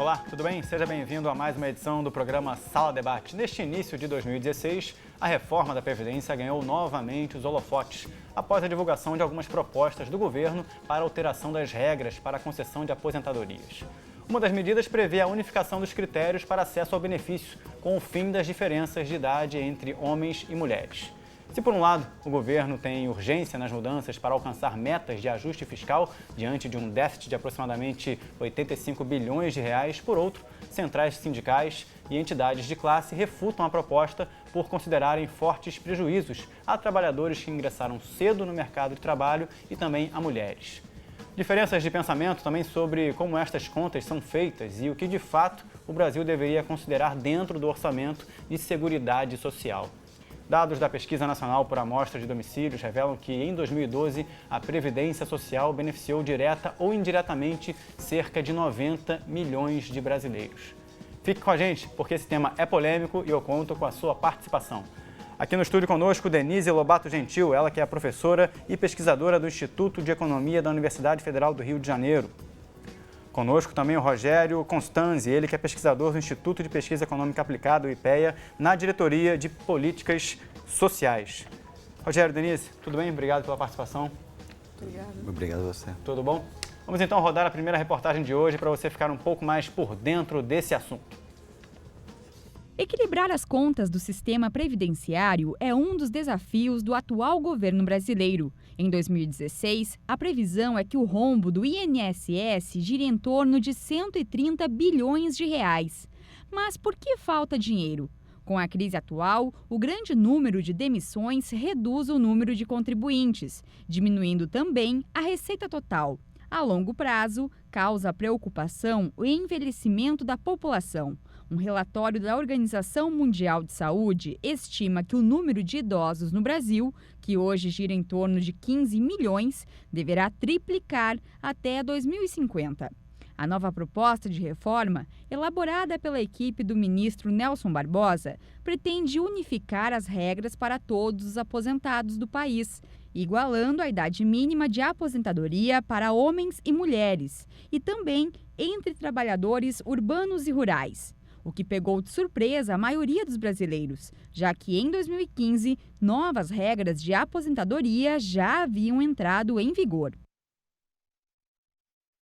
Olá, tudo bem? Seja bem-vindo a mais uma edição do programa Sala Debate. Neste início de 2016, a reforma da Previdência ganhou novamente os holofotes, após a divulgação de algumas propostas do governo para alteração das regras para a concessão de aposentadorias. Uma das medidas prevê a unificação dos critérios para acesso ao benefício, com o fim das diferenças de idade entre homens e mulheres. Se, por um lado, o governo tem urgência nas mudanças para alcançar metas de ajuste fiscal diante de um déficit de aproximadamente 85 bilhões de reais, por outro, centrais sindicais e entidades de classe refutam a proposta por considerarem fortes prejuízos a trabalhadores que ingressaram cedo no mercado de trabalho e também a mulheres. Diferenças de pensamento também sobre como estas contas são feitas e o que, de fato, o Brasil deveria considerar dentro do orçamento de Seguridade Social. Dados da Pesquisa Nacional por Amostra de Domicílios revelam que, em 2012, a Previdência Social beneficiou direta ou indiretamente cerca de 90 milhões de brasileiros. Fique com a gente, porque esse tema é polêmico e eu conto com a sua participação. Aqui no estúdio conosco, Denise Lobato Gentil, ela que é professora e pesquisadora do Instituto de Economia da Universidade Federal do Rio de Janeiro. Conosco também o Rogério Constanzi, ele que é pesquisador do Instituto de Pesquisa Econômica Aplicada, o IPEA, na Diretoria de Políticas Sociais. Rogério, Denise, tudo bem? Obrigado pela participação. Obrigado. Obrigado a você. Tudo bom? Vamos então rodar a primeira reportagem de hoje para você ficar um pouco mais por dentro desse assunto. Equilibrar as contas do sistema previdenciário é um dos desafios do atual governo brasileiro. Em 2016, a previsão é que o rombo do INSS gire em torno de 130 bilhões de reais. Mas por que falta dinheiro? Com a crise atual, o grande número de demissões reduz o número de contribuintes, diminuindo também a receita total. A longo prazo, causa preocupação o envelhecimento da população. Um relatório da Organização Mundial de Saúde estima que o número de idosos no Brasil, que hoje gira em torno de 15 milhões, deverá triplicar até 2050. A nova proposta de reforma, elaborada pela equipe do ministro Nelson Barbosa, pretende unificar as regras para todos os aposentados do país, igualando a idade mínima de aposentadoria para homens e mulheres, e também entre trabalhadores urbanos e rurais. O que pegou de surpresa a maioria dos brasileiros, já que em 2015, novas regras de aposentadoria já haviam entrado em vigor.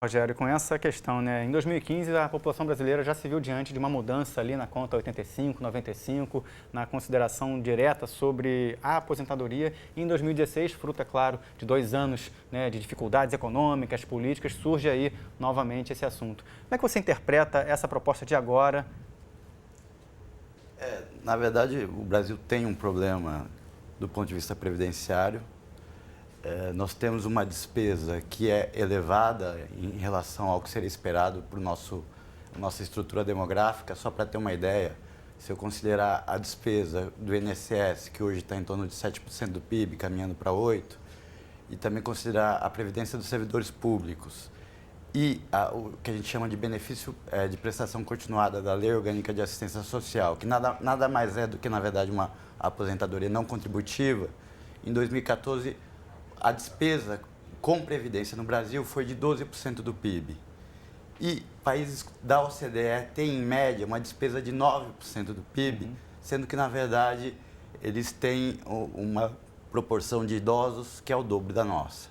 Rogério, com essa questão, em 2015 a população brasileira já se viu diante de uma mudança ali na conta 85, 95, na consideração direta sobre a aposentadoria. E em 2016, fruto, é claro, de 2 anos de dificuldades econômicas, políticas, surge aí novamente esse assunto. Como é que você interpreta essa proposta de agora? Na verdade, o Brasil tem um problema do ponto de vista previdenciário. Nós temos uma despesa que é elevada em relação ao que seria esperado para a nossa estrutura demográfica. Só para ter uma ideia, se eu considerar a despesa do INSS, que hoje está em torno de 7% do PIB, caminhando para 8%, e também considerar a previdência dos servidores públicos e o que a gente chama de benefício de prestação continuada da Lei Orgânica de Assistência Social, que nada mais é do que, na verdade, uma aposentadoria não contributiva. Em 2014, a despesa com previdência no Brasil foi de 12% do PIB. E países da OCDE têm, em média, uma despesa de 9% do PIB, sendo que, na verdade, eles têm uma proporção de idosos que é o dobro da nossa.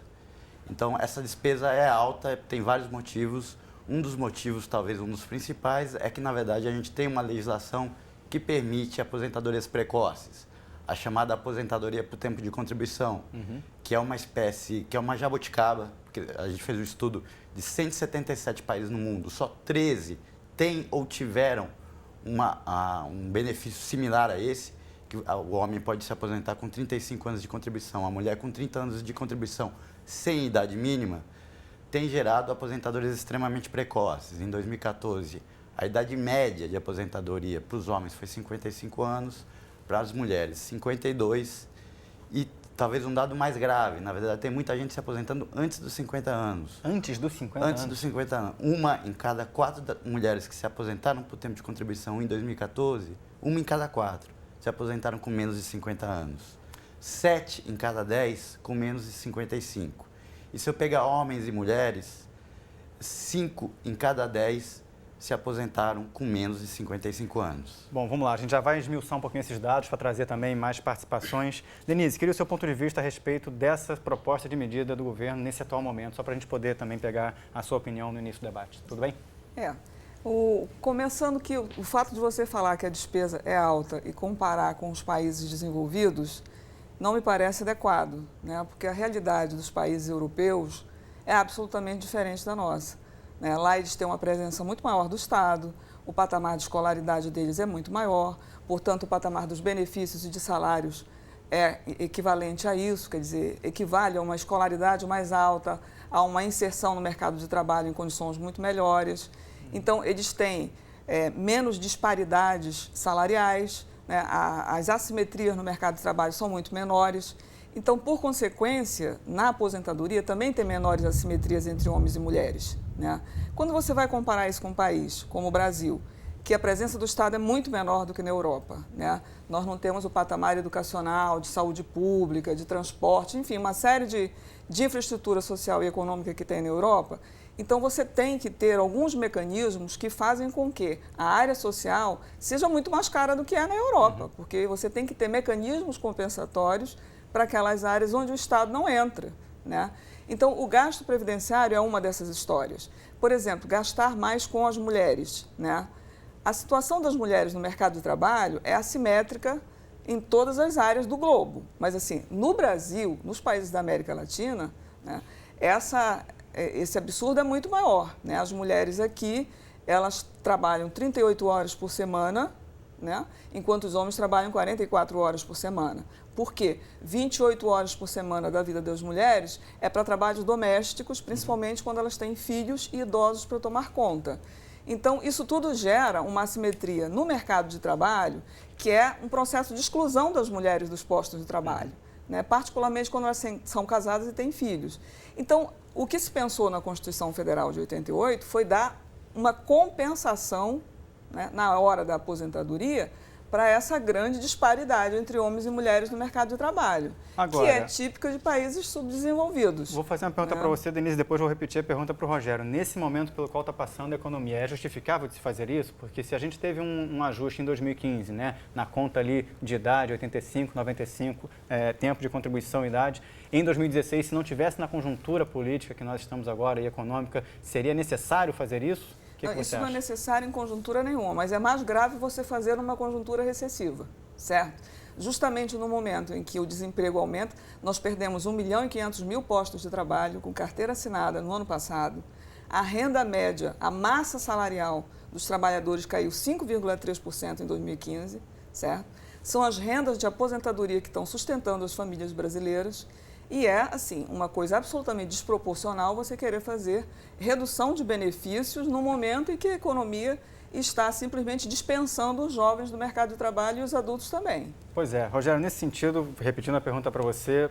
Então, essa despesa é alta, tem vários motivos. Um dos motivos, talvez um dos principais, é que, na verdade, a gente tem uma legislação que permite aposentadorias precoces. A chamada aposentadoria por tempo de contribuição, que é uma espécie, que é uma jabuticaba, porque a gente fez um estudo de 177 países no mundo, só 13 têm ou tiveram um benefício similar a esse, que o homem pode se aposentar com 35 anos de contribuição, a mulher com 30 anos de contribuição sem idade mínima, tem gerado aposentadorias extremamente precoces. Em 2014, a idade média de aposentadoria para os homens foi 55 anos, para as mulheres 52, e talvez um dado mais grave, na verdade tem muita gente se aposentando antes dos 50 anos. Antes dos 50 anos? Antes dos 50 anos. Uma em cada 4 mulheres que se aposentaram por tempo de contribuição em 2014, uma em cada 4 se aposentaram com menos de 50 anos. 7 em cada 10 com menos de 55. E se eu pegar homens e mulheres, 5 em cada 10 se aposentaram com menos de 55 anos. Bom, vamos lá, a gente já vai esmiuçar um pouquinho esses dados para trazer também mais participações. Denise, queria o seu ponto de vista a respeito dessa proposta de medida do governo nesse atual momento, só para a gente poder também pegar a sua opinião no início do debate. Tudo bem? Começando que o fato de você falar que a despesa é alta e comparar com os países desenvolvidos não me parece adequado, né? Porque a realidade dos países europeus é absolutamente diferente da nossa. Né? Lá eles têm uma presença muito maior do Estado, o patamar de escolaridade deles é muito maior, portanto, o patamar dos benefícios e de salários é equivalente a isso, quer dizer, equivale a uma escolaridade mais alta, a uma inserção no mercado de trabalho em condições muito melhores. Então, eles têm menos disparidades salariais, né? As assimetrias no mercado de trabalho são muito menores. Então, por consequência, na aposentadoria também tem menores assimetrias entre homens e mulheres. Né? Quando você vai comparar isso com um país como o Brasil, que a presença do Estado é muito menor do que na Europa, né? Nós não temos o patamar educacional, de saúde pública, de transporte, enfim, uma série de infraestrutura social e econômica que tem na Europa. Então, você tem que ter alguns mecanismos que fazem com que a área social seja muito mais cara do que é na Europa, porque você tem que ter mecanismos compensatórios para aquelas áreas onde o Estado não entra, né? Então, o gasto previdenciário é uma dessas histórias. Por exemplo, gastar mais com as mulheres, né? A situação das mulheres no mercado de trabalho é assimétrica em todas as áreas do globo. Mas, assim, no Brasil, nos países da América Latina, né, esse absurdo é muito maior, né? As mulheres aqui, elas trabalham 38 horas por semana, né? Enquanto os homens trabalham 44 horas por semana. Por quê? 28 horas por semana da vida das mulheres é para trabalhos domésticos, principalmente quando elas têm filhos e idosos para tomar conta. Então, isso tudo gera uma assimetria no mercado de trabalho, que é um processo de exclusão das mulheres dos postos de trabalho, né? Particularmente quando elas são casadas e têm filhos. Então, o que se pensou na Constituição Federal de 88 foi dar uma compensação, né, na hora da aposentadoria, para essa grande disparidade entre homens e mulheres no mercado de trabalho, Agora, que é típica de países subdesenvolvidos. Vou fazer uma pergunta para você, Denise, depois vou repetir a pergunta para o Rogério. Nesse momento pelo qual está passando a economia, é justificável de se fazer isso? Porque se a gente teve um ajuste em 2015, né, na conta ali de idade, 85, 95, tempo de contribuição, idade, em 2016, se não tivesse na conjuntura política que nós estamos agora e econômica, seria necessário fazer isso? Isso não é necessário em conjuntura nenhuma, mas é mais grave você fazer uma conjuntura recessiva, certo? Justamente no momento em que o desemprego aumenta, nós perdemos 1.500.000 postos de trabalho com carteira assinada no ano passado. A renda média, a massa salarial dos trabalhadores caiu 5,3% em 2015, certo? São as rendas de aposentadoria que estão sustentando as famílias brasileiras. E é, assim, uma coisa absolutamente desproporcional você querer fazer redução de benefícios no momento em que a economia está simplesmente dispensando os jovens do mercado de trabalho e os adultos também. Pois é, Rogério, nesse sentido, repetindo a pergunta para você,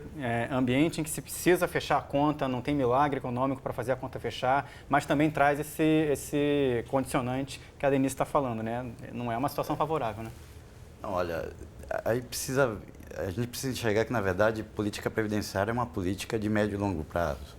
ambiente em que se precisa fechar a conta, não tem milagre econômico para fazer a conta fechar, mas também traz esse condicionante que a Denise está falando, né? Não é uma situação favorável, né? Não, olha, a gente precisa enxergar que, na verdade, política previdenciária é uma política de médio e longo prazo.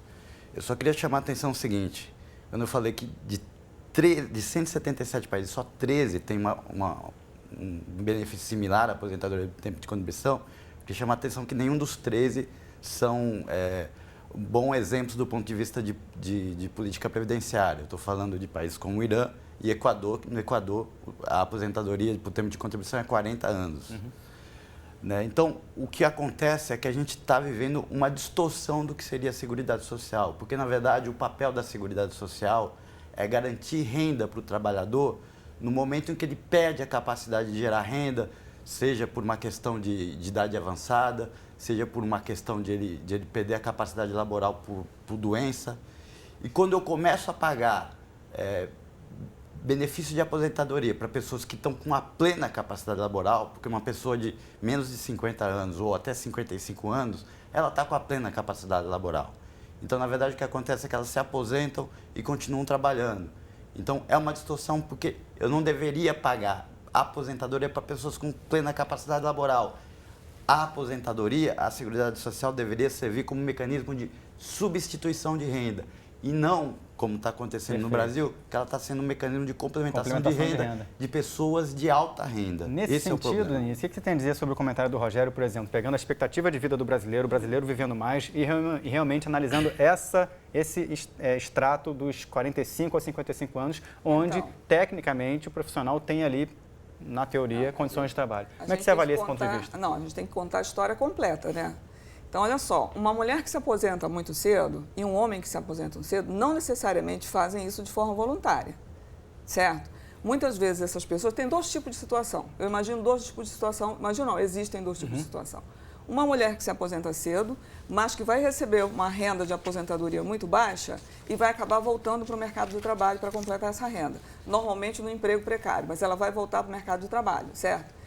Eu só queria chamar a atenção o seguinte, quando eu falei que de 177 países, só 13 têm um benefício similar à aposentadoria do tempo de contribuição, eu queria chamar a atenção que nenhum dos 13 são bons exemplos do ponto de vista de política previdenciária. Eu estou falando de países como o Irã e Equador. No Equador, a aposentadoria por tempo de contribuição é 40 anos. Né? Então, o que acontece é que a gente está vivendo uma distorção do que seria a Seguridade Social, porque, na verdade, o papel da Seguridade Social é garantir renda para o trabalhador no momento em que ele perde a capacidade de gerar renda, seja por uma questão de idade avançada, seja por uma questão de ele perder a capacidade laboral por doença. E quando eu começo a pagar benefício de aposentadoria para pessoas que estão com a plena capacidade laboral, porque uma pessoa de menos de 50 anos ou até 55 anos, ela está com a plena capacidade laboral. Então, na verdade, o que acontece é que elas se aposentam e continuam trabalhando. Então, é uma distorção porque eu não deveria pagar a aposentadoria para pessoas com plena capacidade laboral. A aposentadoria, a Seguridade Social deveria servir como mecanismo de substituição de renda. e não, como está acontecendo no Brasil, que ela está sendo um mecanismo de complementação de renda de pessoas de alta renda. Nesse sentido, Denise, o que você tem a dizer sobre o comentário do Rogério, por exemplo, pegando a expectativa de vida do brasileiro, o brasileiro vivendo mais e realmente analisando esse extrato dos 45 a 55 anos, onde, tecnicamente, o profissional tem ali, na teoria, condições de trabalho. Como é que você avalia esse ponto de vista? Não, a gente tem que contar a história completa, né? Então, olha só, uma mulher que se aposenta muito cedo e um homem que se aposenta cedo não necessariamente fazem isso de forma voluntária, certo? Muitas vezes essas pessoas têm dois tipos de situação. Eu imagino dois tipos de situação, existem dois tipos de situação. Uma mulher que se aposenta cedo, mas que vai receber uma renda de aposentadoria muito baixa e vai acabar voltando para o mercado de trabalho para completar essa renda. Normalmente no emprego precário, mas ela vai voltar para o mercado de trabalho, certo?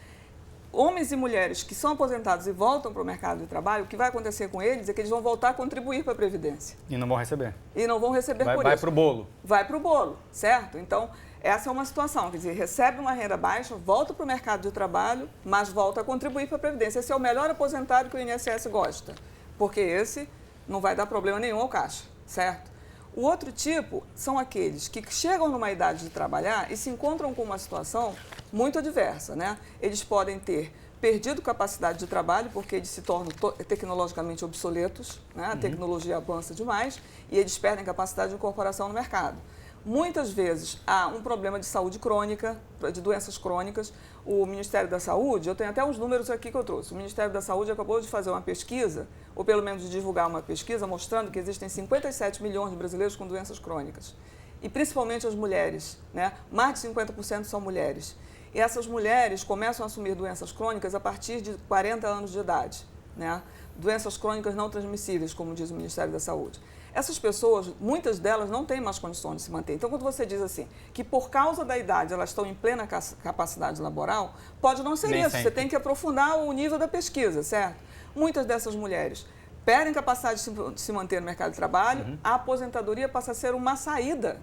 Homens e mulheres que são aposentados e voltam para o mercado de trabalho, o que vai acontecer com eles é que eles vão voltar a contribuir para a Previdência. E não vão receber. E não vão receber por isso. Vai para o bolo. Vai para o bolo, certo? Então, essa é uma situação, quer dizer, recebe uma renda baixa, volta para o mercado de trabalho, mas volta a contribuir para a Previdência. Esse é o melhor aposentado que o INSS gosta, porque esse não vai dar problema nenhum ao caixa, certo? O outro tipo são aqueles que chegam numa idade de trabalhar e se encontram com uma situação muito adversa, né? Eles podem ter perdido capacidade de trabalho porque eles se tornam tecnologicamente obsoletos, né? A tecnologia avança demais e eles perdem capacidade de incorporação no mercado. Muitas vezes há um problema de saúde crônica, de doenças crônicas. O Ministério da Saúde, eu tenho até uns números aqui que eu trouxe. O Ministério da Saúde acabou de fazer uma pesquisa, ou pelo menos de divulgar uma pesquisa, mostrando que existem 57 milhões de brasileiros com doenças crônicas. E principalmente as mulheres, né? Mais de 50% são mulheres. E essas mulheres começam a assumir doenças crônicas a partir de 40 anos de idade, né? Doenças crônicas não transmissíveis, como diz o Ministério da Saúde. Essas pessoas, muitas delas não têm mais condições de se manter. Então, quando você diz assim, que por causa da idade elas estão em plena capacidade laboral, pode não ser isso. Você tem que aprofundar o nível da pesquisa, certo? Muitas dessas mulheres perdem capacidade de se manter no mercado de trabalho, a aposentadoria passa a ser uma saída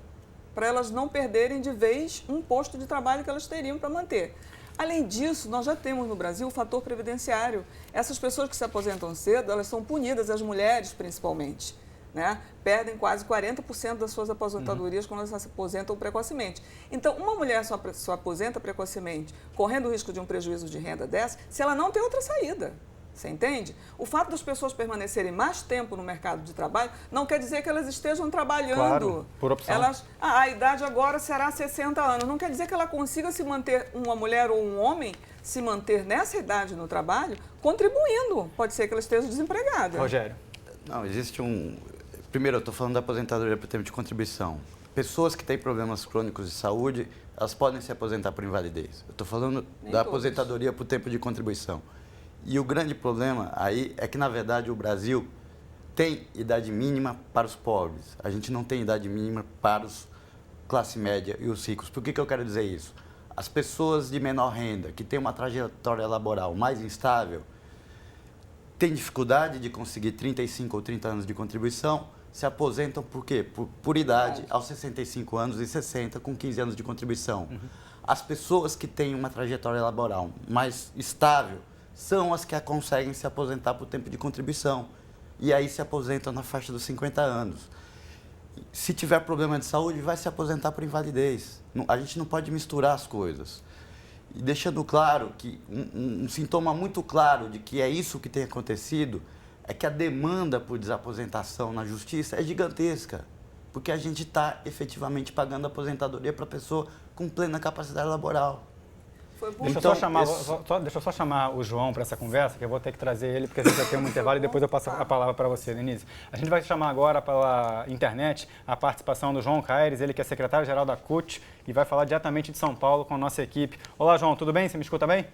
para elas não perderem de vez um posto de trabalho que elas teriam para manter. Além disso, nós já temos no Brasil o fator previdenciário. Essas pessoas que se aposentam cedo, elas são punidas, as mulheres principalmente, né? Perdem quase 40% das suas aposentadorias quando elas se aposentam precocemente. Então, uma mulher só aposenta precocemente, correndo o risco de um prejuízo de renda dessa, se ela não tem outra saída. Você entende? O fato das pessoas permanecerem mais tempo no mercado de trabalho não quer dizer que elas estejam trabalhando. Claro, por opção. A idade agora será 60 anos. Não quer dizer que ela consiga se manter, uma mulher ou um homem, se manter nessa idade no trabalho, contribuindo. Pode ser que ela esteja desempregada. Rogério. Não, existe um... Primeiro, eu estou falando da aposentadoria por tempo de contribuição. Pessoas que têm problemas crônicos de saúde, elas podem se aposentar por invalidez. Eu estou falando da aposentadoria por tempo de contribuição. E o grande problema aí é que, na verdade, o Brasil tem idade mínima para os pobres. A gente não tem idade mínima para os classe média e os ricos. Por que eu quero dizer isso? As pessoas de menor renda, que têm uma trajetória laboral mais instável, têm dificuldade de conseguir 35 ou 30 anos de contribuição, se aposentam por quê? Por idade, aos 65 anos e 60, com 15 anos de contribuição. As pessoas que têm uma trajetória laboral mais estável são as que conseguem se aposentar por tempo de contribuição. E aí se aposentam na faixa dos 50 anos. Se tiver problema de saúde, vai se aposentar por invalidez. A gente não pode misturar as coisas. E deixando claro que um sintoma muito claro de que é isso que tem acontecido é que a demanda por desaposentação na justiça é gigantesca. Porque a gente está efetivamente pagando aposentadoria para a pessoa com plena capacidade laboral. Deixa eu só chamar o João para essa conversa, que eu vou ter que trazer ele, porque a gente vai ter um intervalo e depois eu passo a palavra para você, Denise. A gente vai chamar agora pela internet a participação do João Caires, ele que é secretário-geral da CUT e vai falar diretamente de São Paulo com a nossa equipe. Olá, João, tudo bem? Você me escuta bem?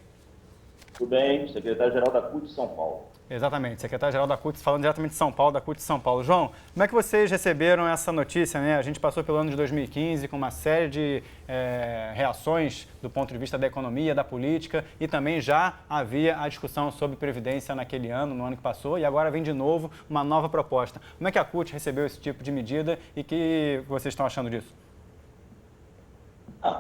Tudo bem, secretário-geral da CUT de São Paulo. Exatamente, secretário-geral da CUT, falando diretamente de São Paulo, da CUT de São Paulo. João, como é que vocês receberam essa notícia, né? A gente passou pelo ano de 2015 com uma série de reações do ponto de vista da economia, da política, e também já havia a discussão sobre Previdência naquele ano, no ano que passou, e agora vem de novo uma nova proposta. Como é que a CUT recebeu esse tipo de medida e o que vocês estão achando disso?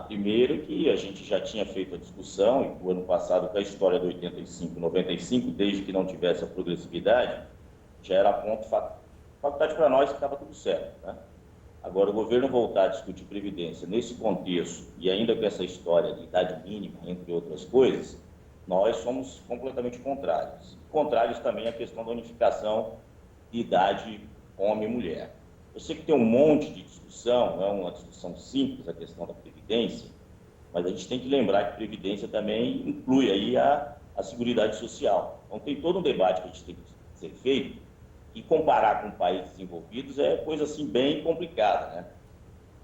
Primeiro que a gente já tinha feito a discussão, e o ano passado, com a história do 85-95, desde que não tivesse a progressividade, já era ponto faculdade para nós que estava tudo certo, né? Agora, o governo voltar a discutir Previdência nesse contexto e ainda com essa história de idade mínima, entre outras coisas, nós somos completamente contrários. Contrários também à questão da unificação de idade homem e mulher. Eu sei que tem um monte de discussão, não é uma discussão simples a questão da Previdência, mas a gente tem que lembrar que Previdência também inclui aí a Seguridade Social. Então, tem todo um debate que a gente tem que ser feito, e comparar com países desenvolvidos é coisa assim bem complicada, né?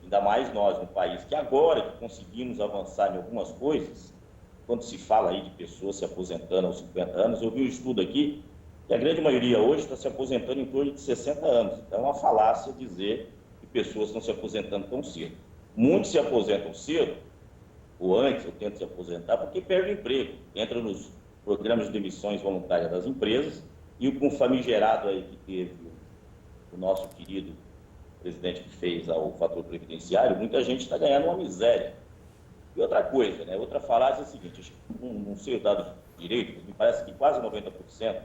Ainda mais nós, um país que agora que conseguimos avançar em algumas coisas, quando se fala aí de pessoas se aposentando aos 50 anos, eu vi um estudo aqui que a grande maioria hoje está se aposentando em torno de 60 anos. Então é uma falácia dizer que pessoas estão se aposentando tão cedo. Muitos se aposentam cedo, ou antes, ou tentam se aposentar, porque perdem o emprego, entram nos programas de demissões voluntárias das empresas, e com o famigerado aí que teve o nosso querido presidente que fez o fator previdenciário, muita gente está ganhando uma miséria. E outra coisa, né? Outra falácia é a seguinte, não sei o dado direito, mas me parece que quase 90%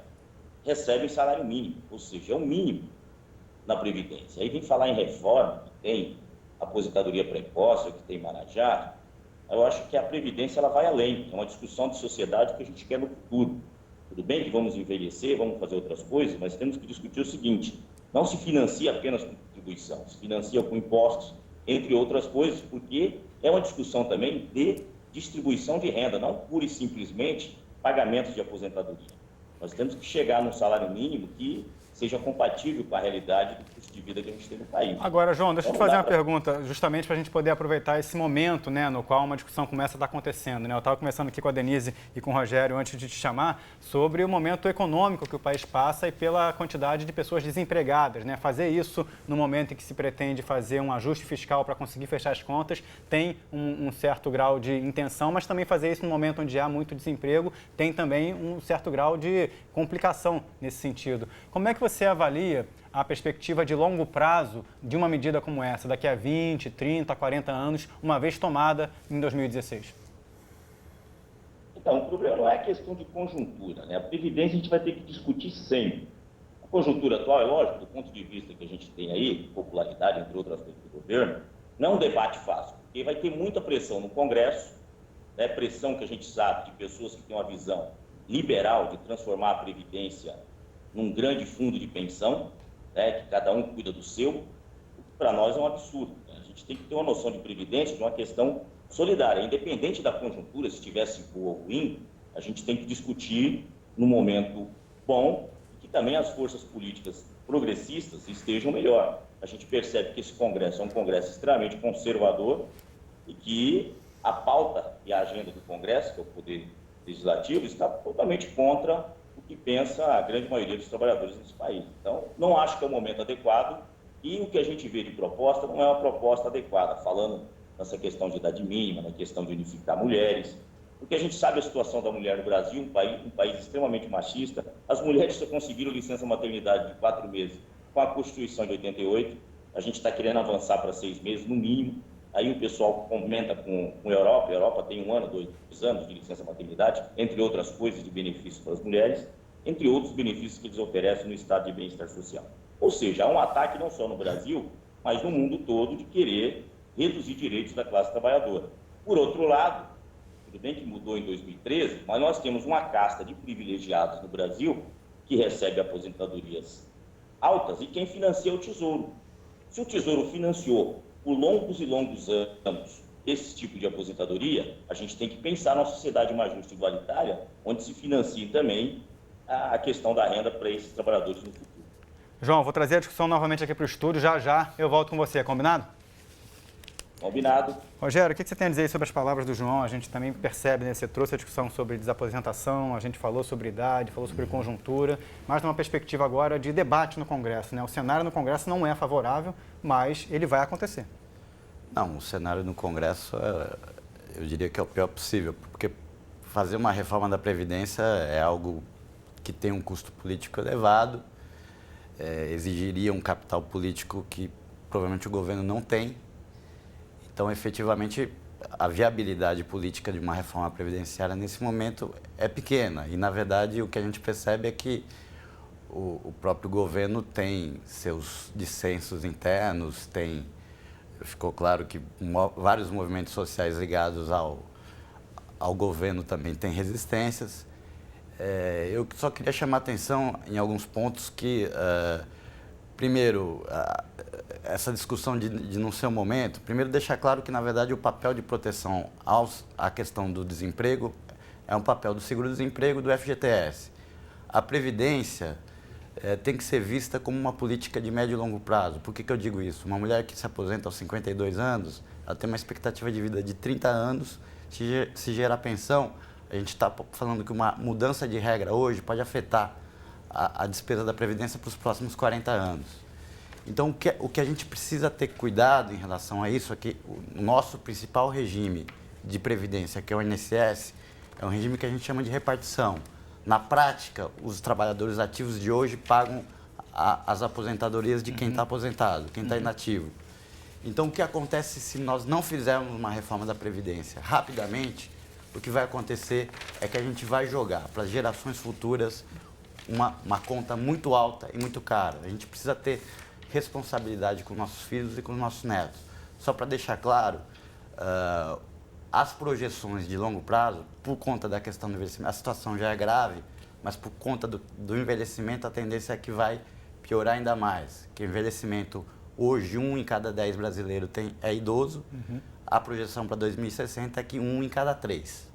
recebem salário mínimo, ou seja, é o mínimo na Previdência. Aí vem falar em reforma, que tem aposentadoria precoce, que tem Marajá. Eu acho que a Previdência ela vai além, é uma discussão de sociedade que a gente quer no futuro. Tudo bem que vamos envelhecer, vamos fazer outras coisas, mas temos que discutir o seguinte, não se financia apenas com contribuição, se financia com impostos, entre outras coisas, porque é uma discussão também de distribuição de renda, não pura e simplesmente pagamentos de aposentadoria. Nós temos que chegar num salário mínimo que seja compatível com a realidade do custo de vida que a gente tem no país. Agora, João, deixa eu te fazer uma pergunta, justamente para a gente poder aproveitar esse momento, né, no qual uma discussão começa a estar acontecendo, né? Eu estava conversando aqui com a Denise e com o Rogério antes de te chamar sobre o momento econômico que o país passa e pela quantidade de pessoas desempregadas, né? Fazer isso no momento em que se pretende fazer um ajuste fiscal para conseguir fechar as contas tem um certo grau de intenção, mas também fazer isso no momento onde há muito desemprego tem também um certo grau de complicação nesse sentido. Como é que você avalia a perspectiva de longo prazo de uma medida como essa, daqui a 20, 30, 40 anos, uma vez tomada em 2016? Então, o problema não é a questão de conjuntura, né? A Previdência a gente vai ter que discutir sempre. A conjuntura atual, é lógico, do ponto de vista que a gente tem aí, popularidade, entre outras coisas do governo, não é um debate fácil, porque vai ter muita pressão no Congresso, né? Pressão que a gente sabe de pessoas que têm uma visão liberal de transformar a Previdência num grande fundo de pensão, né, que cada um cuida do seu, o que para nós é um absurdo. Né? A gente tem que ter uma noção de previdência de uma questão solidária, independente da conjuntura, se estivesse boa ou ruim, a gente tem que discutir no momento bom e que também as forças políticas progressistas estejam melhor. A gente percebe que esse Congresso é um Congresso extremamente conservador e que a pauta e a agenda do Congresso, que é o Poder Legislativo, está totalmente contra o que pensa a grande maioria dos trabalhadores nesse país. Então, não acho que é o momento adequado e o que a gente vê de proposta não é uma proposta adequada, falando nessa questão de idade mínima, na questão de unificar mulheres, porque a gente sabe a situação da mulher no Brasil, um país extremamente machista. As mulheres só conseguiram licença maternidade de 4 meses com a Constituição de 88, a gente está querendo avançar para 6 meses no mínimo. Aí o pessoal comenta com a Europa, a Europa tem 1 ano, 2 anos de licença maternidade, entre outras coisas de benefícios para as mulheres, entre outros benefícios que eles oferecem no estado de bem-estar social. Ou seja, há um ataque não só no Brasil, mas no mundo todo de querer reduzir direitos da classe trabalhadora. Por outro lado, tudo bem que mudou em 2013, mas nós temos uma casta de privilegiados no Brasil que recebe aposentadorias altas e quem financia é o Tesouro. Se o Tesouro financiou por longos e longos anos esse tipo de aposentadoria, a gente tem que pensar numa sociedade mais justa e igualitária, onde se financie também a questão da renda para esses trabalhadores no futuro. João, vou trazer a discussão novamente aqui para o estúdio, já eu volto com você, combinado? Combinado. Rogério, o que você tem a dizer sobre as palavras do João? A gente também percebe, né? Você trouxe a discussão sobre desaposentação, a gente falou sobre idade, falou sobre conjuntura, mas numa perspectiva agora de debate no Congresso, né? O cenário no Congresso não é favorável, mas ele vai acontecer. Não, o cenário no Congresso, eu diria que é o pior possível, porque fazer uma reforma da Previdência é algo que tem um custo político elevado, exigiria um capital político que provavelmente o governo não tem. Então, efetivamente, a viabilidade política de uma reforma previdenciária nesse momento é pequena. E, na verdade, o que a gente percebe é que o próprio governo tem seus dissensos internos, tem ficou claro que vários movimentos sociais ligados ao governo também têm resistências. Eu só queria chamar a atenção em alguns pontos que, primeiro, essa discussão de não ser o momento, primeiro deixar claro que, na verdade, o papel de proteção à questão do desemprego é um papel do seguro-desemprego do FGTS. A Previdência tem que ser vista como uma política de médio e longo prazo. Por que eu digo isso? Uma mulher que se aposenta aos 52 anos, ela tem uma expectativa de vida de 30 anos, se gerar pensão, a gente está falando que uma mudança de regra hoje pode afetar a despesa da Previdência para os próximos 40 anos. Então, o que a gente precisa ter cuidado em relação a isso é que o nosso principal regime de Previdência, que é o INSS, é um regime que a gente chama de repartição. Na prática, os trabalhadores ativos de hoje pagam as aposentadorias de quem está aposentado, quem está inativo. Então, o que acontece se nós não fizermos uma reforma da Previdência rapidamente? O que vai acontecer é que a gente vai jogar para as gerações futuras uma conta muito alta e muito cara. A gente precisa ter responsabilidade com nossos filhos e com os nossos netos. Só para deixar claro, as projeções de longo prazo, por conta da questão do envelhecimento, a situação já é grave, mas por conta do envelhecimento, a tendência é que vai piorar ainda mais. Que o envelhecimento, hoje, 1 em cada 10 brasileiros é idoso. A projeção para 2060 é que 1 em cada 3.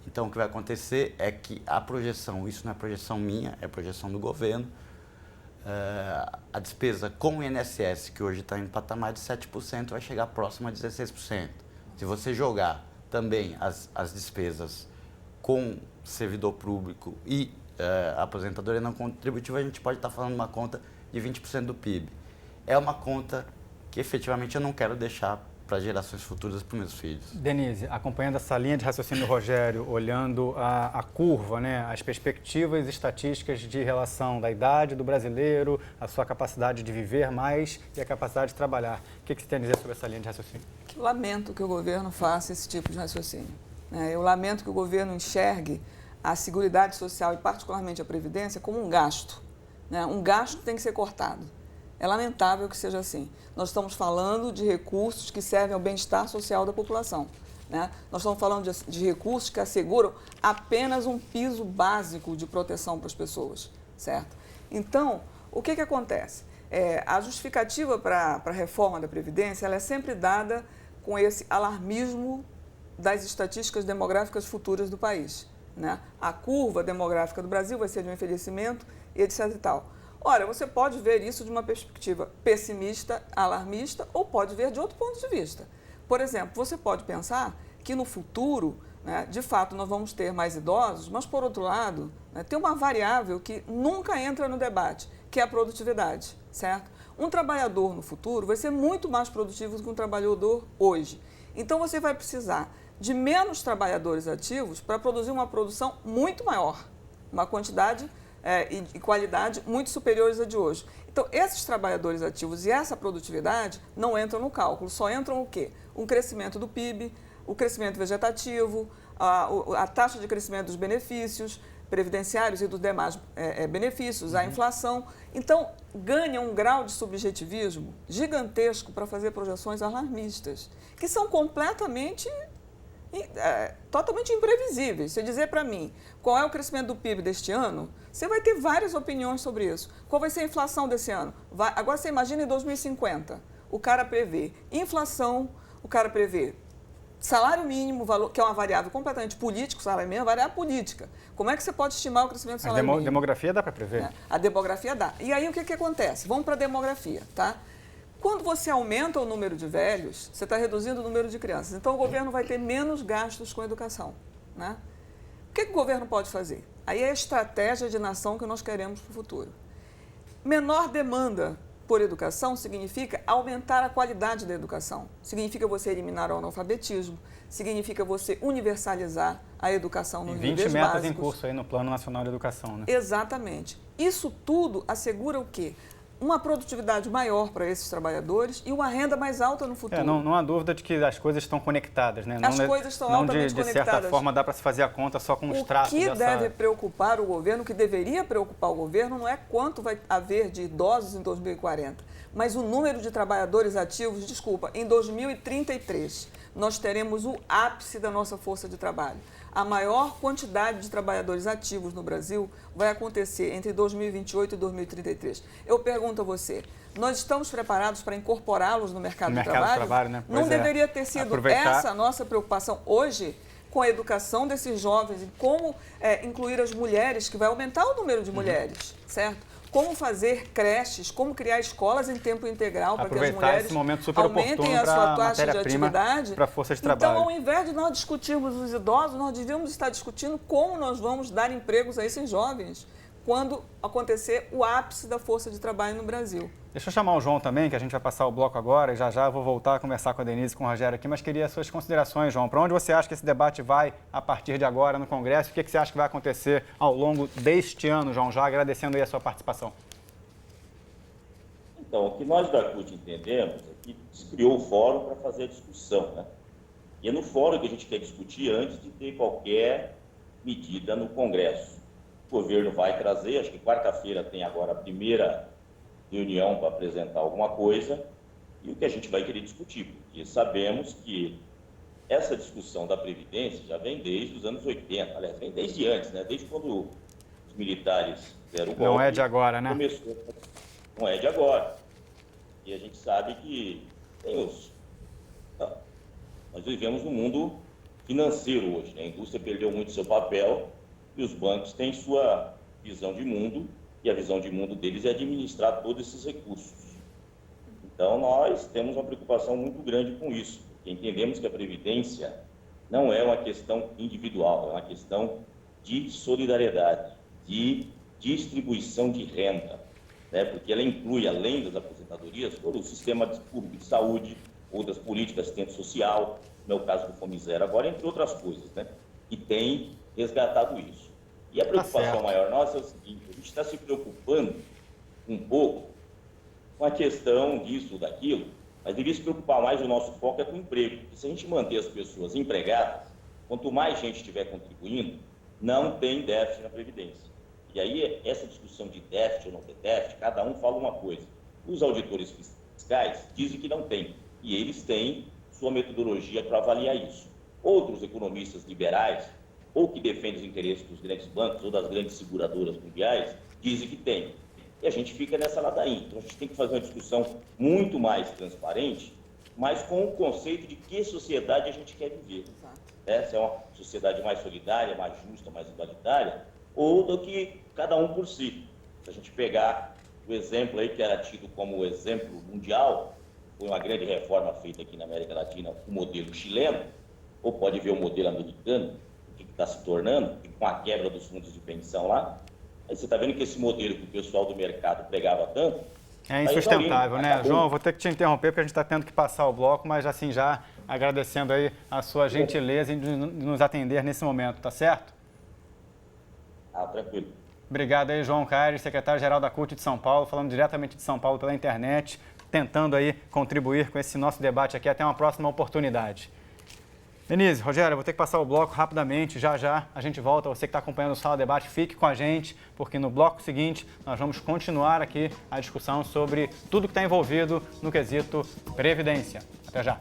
Então, o que vai acontecer é que a projeção, isso não é projeção minha, é projeção do governo, a despesa com o INSS, que hoje está em patamar de 7%, vai chegar próximo a 16%. Se você jogar também as despesas com servidor público e aposentadoria não contributiva, a gente pode estar falando de uma conta de 20% do PIB. É uma conta que efetivamente eu não quero deixar para gerações futuras, para os meus filhos. Denise, acompanhando essa linha de raciocínio do Rogério, olhando a curva, né, as perspectivas estatísticas de relação da idade do brasileiro, a sua capacidade de viver mais e a capacidade de trabalhar. O que você tem a dizer sobre essa linha de raciocínio? Lamento que o governo faça esse tipo de raciocínio. Eu lamento que o governo enxergue a Seguridade Social e particularmente a Previdência como um gasto. Um gasto tem que ser cortado. É lamentável que seja assim. Nós estamos falando de recursos que servem ao bem-estar social da população. Nós estamos falando de recursos que asseguram apenas um piso básico de proteção para as pessoas, certo? Então, o que acontece? A justificativa para a reforma da Previdência ela é sempre dada com esse alarmismo das estatísticas demográficas futuras do país. A curva demográfica do Brasil vai ser de um envelhecimento e etc. e tal. Ora, você pode ver isso de uma perspectiva pessimista, alarmista, ou pode ver de outro ponto de vista. Por exemplo, você pode pensar que no futuro, de fato, nós vamos ter mais idosos, mas, por outro lado, tem uma variável que nunca entra no debate, que é a produtividade, certo? Um trabalhador no futuro vai ser muito mais produtivo do que um trabalhador hoje. Então, você vai precisar de menos trabalhadores ativos para produzir uma produção muito maior, uma quantidade e qualidade muito superiores à de hoje. Então, esses trabalhadores ativos e essa produtividade não entram no cálculo, só entram o quê? Um crescimento do PIB, o crescimento vegetativo, a taxa de crescimento dos benefícios previdenciários e dos demais benefícios, a inflação. Então, ganha um grau de subjetivismo gigantesco para fazer projeções alarmistas, que são totalmente imprevisíveis. Se dizer para mim qual é o crescimento do PIB deste ano, você vai ter várias opiniões sobre isso. Qual vai ser a inflação desse ano? Agora você imagina em 2050, o cara prevê inflação, o cara prevê salário mínimo, valor, que é uma variável completamente política, o salário mínimo é uma variável política. Como é que você pode estimar o crescimento do salário mínimo? A demografia dá para prever? A demografia dá. E aí o que acontece? Vamos para a demografia, tá? Quando você aumenta o número de velhos, você está reduzindo o número de crianças. Então, o governo vai ter menos gastos com educação. O que o governo pode fazer? Aí é a estratégia de nação que nós queremos para o futuro. Menor demanda por educação significa aumentar a qualidade da educação. Significa você eliminar o analfabetismo, significa você universalizar a educação nos níveis básicos. 20 metas em curso aí no Plano Nacional de Educação, né? Exatamente. Isso tudo assegura o quê? uma produtividade maior para esses trabalhadores e uma renda mais alta no futuro. Não há dúvida de que as coisas estão conectadas, né? As coisas estão altamente conectadas. De certa forma, dá para se fazer a conta só com os traços. O que deve preocupar o governo, o que deveria preocupar o governo, não é quanto vai haver de idosos em 2040, mas o número de trabalhadores ativos, em 2033. Nós teremos o ápice da nossa força de trabalho. A maior quantidade de trabalhadores ativos no Brasil vai acontecer entre 2028 e 2033. Eu pergunto a você, nós estamos preparados para incorporá-los no mercado de trabalho? Né? Não deveria ter sido essa a nossa preocupação hoje com a educação desses jovens e como incluir as mulheres, que vai aumentar o número de mulheres, certo? Como fazer creches, como criar escolas em tempo integral para que as mulheres esse momento super aumentem a sua taxa de atividade. Para a força de trabalho. Então, ao invés de nós discutirmos os idosos, nós devíamos estar discutindo como nós vamos dar empregos a esses jovens quando acontecer o ápice da força de trabalho no Brasil. Deixa eu chamar o João também, que a gente vai passar o bloco agora, e já eu vou voltar a conversar com a Denise e com o Rogério aqui, mas queria as suas considerações, João. Para onde você acha que esse debate vai a partir de agora no Congresso? O que você acha que vai acontecer ao longo deste ano, João? Já agradecendo aí a sua participação. Então, o que nós da CUT entendemos é que se criou o fórum para fazer a discussão, né? E é no fórum que a gente quer discutir antes de ter qualquer medida no Congresso. O governo vai trazer, acho que quarta-feira tem agora a primeira reunião para apresentar alguma coisa, e o que a gente vai querer discutir, porque sabemos que essa discussão da Previdência já vem desde os anos 80, aliás, vem desde antes, né? Desde quando os militares deram o golpe. Não é de agora, né? Não é de agora. E a gente sabe que nós vivemos num mundo financeiro hoje, né? A indústria perdeu muito seu papel e os bancos têm sua visão de mundo, e a visão de mundo deles é administrar todos esses recursos. Então, nós temos uma preocupação muito grande com isso, porque entendemos que a Previdência não é uma questão individual, é uma questão de solidariedade, de distribuição de renda, né? Porque ela inclui, além das aposentadorias, todo o sistema público de saúde, outras políticas de assistência social, no meu caso do Fome Zero agora, entre outras coisas, né? E tem resgatado isso. E a preocupação maior nossa é o seguinte: a gente está se preocupando um pouco com a questão disso ou daquilo, mas devia se preocupar mais, o nosso foco é com o emprego. Porque se a gente manter as pessoas empregadas, quanto mais gente estiver contribuindo, não tem déficit na Previdência. E aí, essa discussão de déficit ou não ter déficit, cada um fala uma coisa. Os auditores fiscais dizem que não tem, e eles têm sua metodologia para avaliar isso. Outros economistas liberais, ou que defendem os interesses dos grandes bancos ou das grandes seguradoras mundiais, dizem que tem. E a gente fica nessa ladainha. Então, a gente tem que fazer uma discussão muito mais transparente, mas com o conceito de que sociedade a gente quer viver. Se é uma sociedade mais solidária, mais justa, mais igualitária, ou do que cada um por si. Se a gente pegar o exemplo aí que era tido como exemplo mundial, foi uma grande reforma feita aqui na América Latina, o modelo chileno, ou pode ver o modelo americano, o que está se tornando, e com a quebra dos fundos de pensão lá, aí você está vendo que esse modelo que o pessoal do mercado pregava tanto... É insustentável, né? João, eu vou ter que te interromper porque a gente está tendo que passar o bloco, mas assim já agradecendo aí a sua gentileza em nos atender nesse momento, tá certo? Tranquilo. Obrigado aí, João Caires, secretário-geral da CUT de São Paulo, falando diretamente de São Paulo pela internet, tentando aí contribuir com esse nosso debate aqui. Até uma próxima oportunidade. Denise, Rogério, eu vou ter que passar o bloco rapidamente, já a gente volta. Você que está acompanhando o Sala Debate, fique com a gente, porque no bloco seguinte nós vamos continuar aqui a discussão sobre tudo que está envolvido no quesito Previdência. Até já.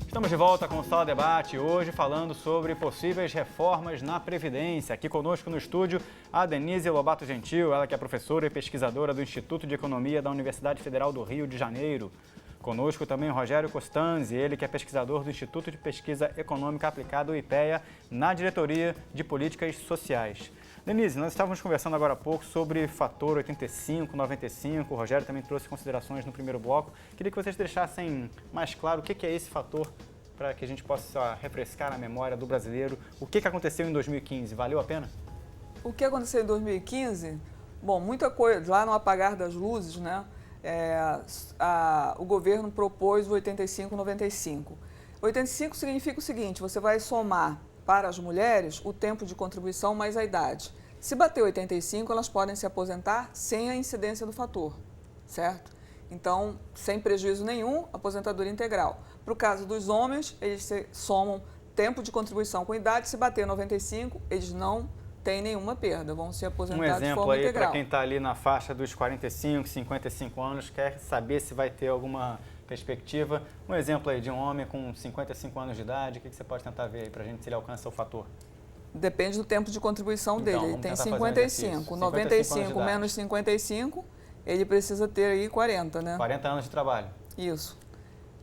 Estamos de volta com o Sala Debate, hoje falando sobre possíveis reformas na Previdência. Aqui conosco no estúdio, a Denise Lobato Gentil, ela que é professora e pesquisadora do Instituto de Economia da Universidade Federal do Rio de Janeiro. Conosco também o Rogério Costanzi, ele que é pesquisador do Instituto de Pesquisa Econômica Aplicada, o IPEA, na Diretoria de Políticas Sociais. Denise, nós estávamos conversando agora há pouco sobre fator 85, 95, o Rogério também trouxe considerações no primeiro bloco. Queria que vocês deixassem mais claro o que é esse fator, para que a gente possa refrescar na memória do brasileiro. O que aconteceu em 2015? Valeu a pena? O que aconteceu em 2015? Bom, muita coisa, lá no apagar das luzes, né? o governo propôs o 85-95. 85 significa o seguinte, você vai somar para as mulheres o tempo de contribuição mais a idade. Se bater 85, elas podem se aposentar sem a incidência do fator, certo? Então, sem prejuízo nenhum, aposentadoria integral. Para o caso dos homens, eles somam tempo de contribuição com idade, se bater 95, eles não têm nenhuma perda, vão se aposentar de forma integral. Um exemplo aí para quem está ali na faixa dos 45, 55 anos, quer saber se vai ter alguma perspectiva. Um exemplo aí de um homem com 55 anos de idade, o que você pode tentar ver aí para a gente se ele alcança o fator? Depende do tempo de contribuição dele. Ele tem 55, 95 menos 55, ele precisa ter aí 40, né? 40 anos de trabalho. Isso.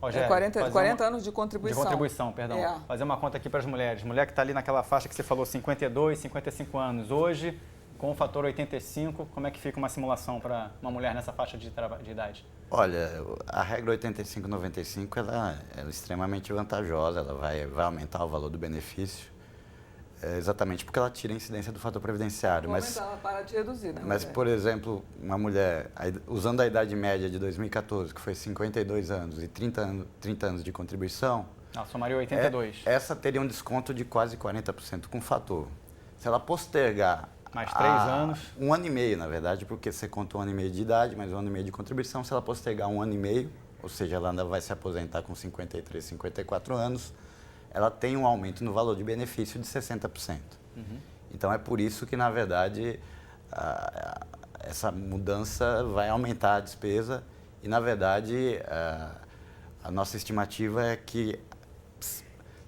Rogério, 40 anos de contribuição. De contribuição, perdão. Fazer uma conta aqui para as mulheres. Mulher que está ali naquela faixa que você falou, 52, 55 anos. Hoje, com o fator 85, como é que fica uma simulação para uma mulher nessa faixa de idade? Olha, a regra 85-95 ela é extremamente vantajosa, ela vai aumentar o valor do benefício, exatamente porque ela tira a incidência do fator previdenciário. Mas ela para de reduzir, né? Mas, por exemplo, uma mulher, usando a idade média de 2014, que foi 52 anos e 30 anos de contribuição... somaria 82. Essa teria um desconto de quase 40% com fator. Se ela postergar... Mais 3 anos. 1 ano e meio, na verdade, porque você conta 1 ano e meio de idade, mais 1 ano e meio de contribuição. Se ela postergar 1 ano e meio, ou seja, ela ainda vai se aposentar com 53, 54 anos, ela tem um aumento no valor de benefício de 60%. Então, é por isso que, na verdade, essa mudança vai aumentar a despesa e, na verdade, a nossa estimativa é que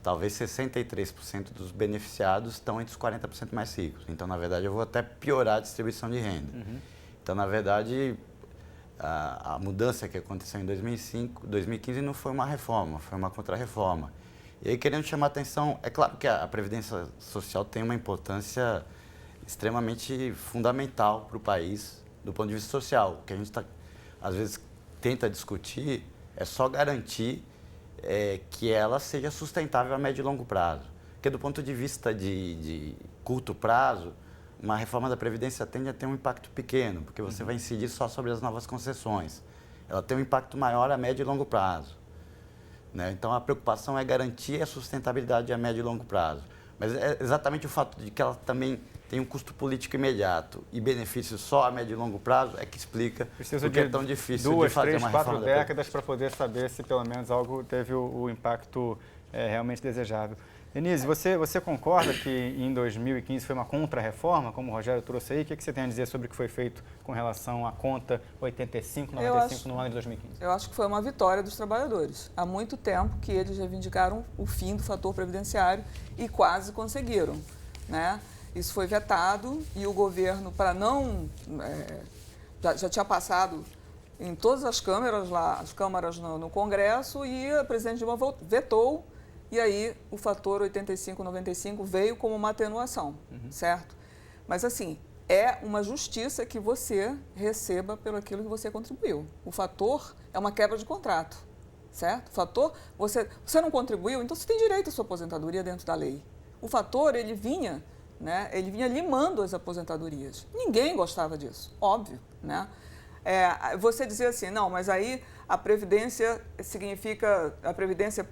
talvez 63% dos beneficiados estão entre os 40% mais ricos. Então, na verdade, eu vou até piorar a distribuição de renda. Então, na verdade, a mudança que aconteceu em 2015 não foi uma reforma, foi uma contrarreforma. E aí, querendo chamar a atenção, é claro que a Previdência Social tem uma importância extremamente fundamental para o país, do ponto de vista social. O que a gente, às vezes, tenta discutir é só garantir que ela seja sustentável a médio e longo prazo. Porque do ponto de vista de curto prazo, uma reforma da Previdência tende a ter um impacto pequeno, porque você vai incidir só sobre as novas concessões. Ela tem um impacto maior a médio e longo prazo, né? Então, a preocupação é garantir a sustentabilidade a médio e longo prazo. Mas é exatamente o fato de que ela também tem um custo político imediato e benefícios só a médio e longo prazo é que explica porque é tão difícil de fazer uma reforma. 2, 3, 4 décadas para poder saber se pelo menos algo teve o impacto realmente desejável. Denise, você concorda que em 2015 foi uma contra-reforma, como o Rogério trouxe aí? O que você tem a dizer sobre o que foi feito com relação à conta 85-95 no ano de 2015? Eu acho que foi uma vitória dos trabalhadores. Há muito tempo que eles reivindicaram o fim do fator previdenciário e quase conseguiram, né? Isso foi vetado e o governo, para não... já tinha passado em todas as câmaras lá, as câmaras no Congresso, e a presidente Dilma vetou, e aí o fator 85-95 veio como uma atenuação, certo? Mas assim, é uma justiça que você receba pelo aquilo que você contribuiu. O fator é uma quebra de contrato, certo? O fator, você não contribuiu, então você tem direito à sua aposentadoria dentro da lei. O fator, ele vinha limando as aposentadorias. Ninguém gostava disso, óbvio, né? Você dizer assim, não, mas aí a previdência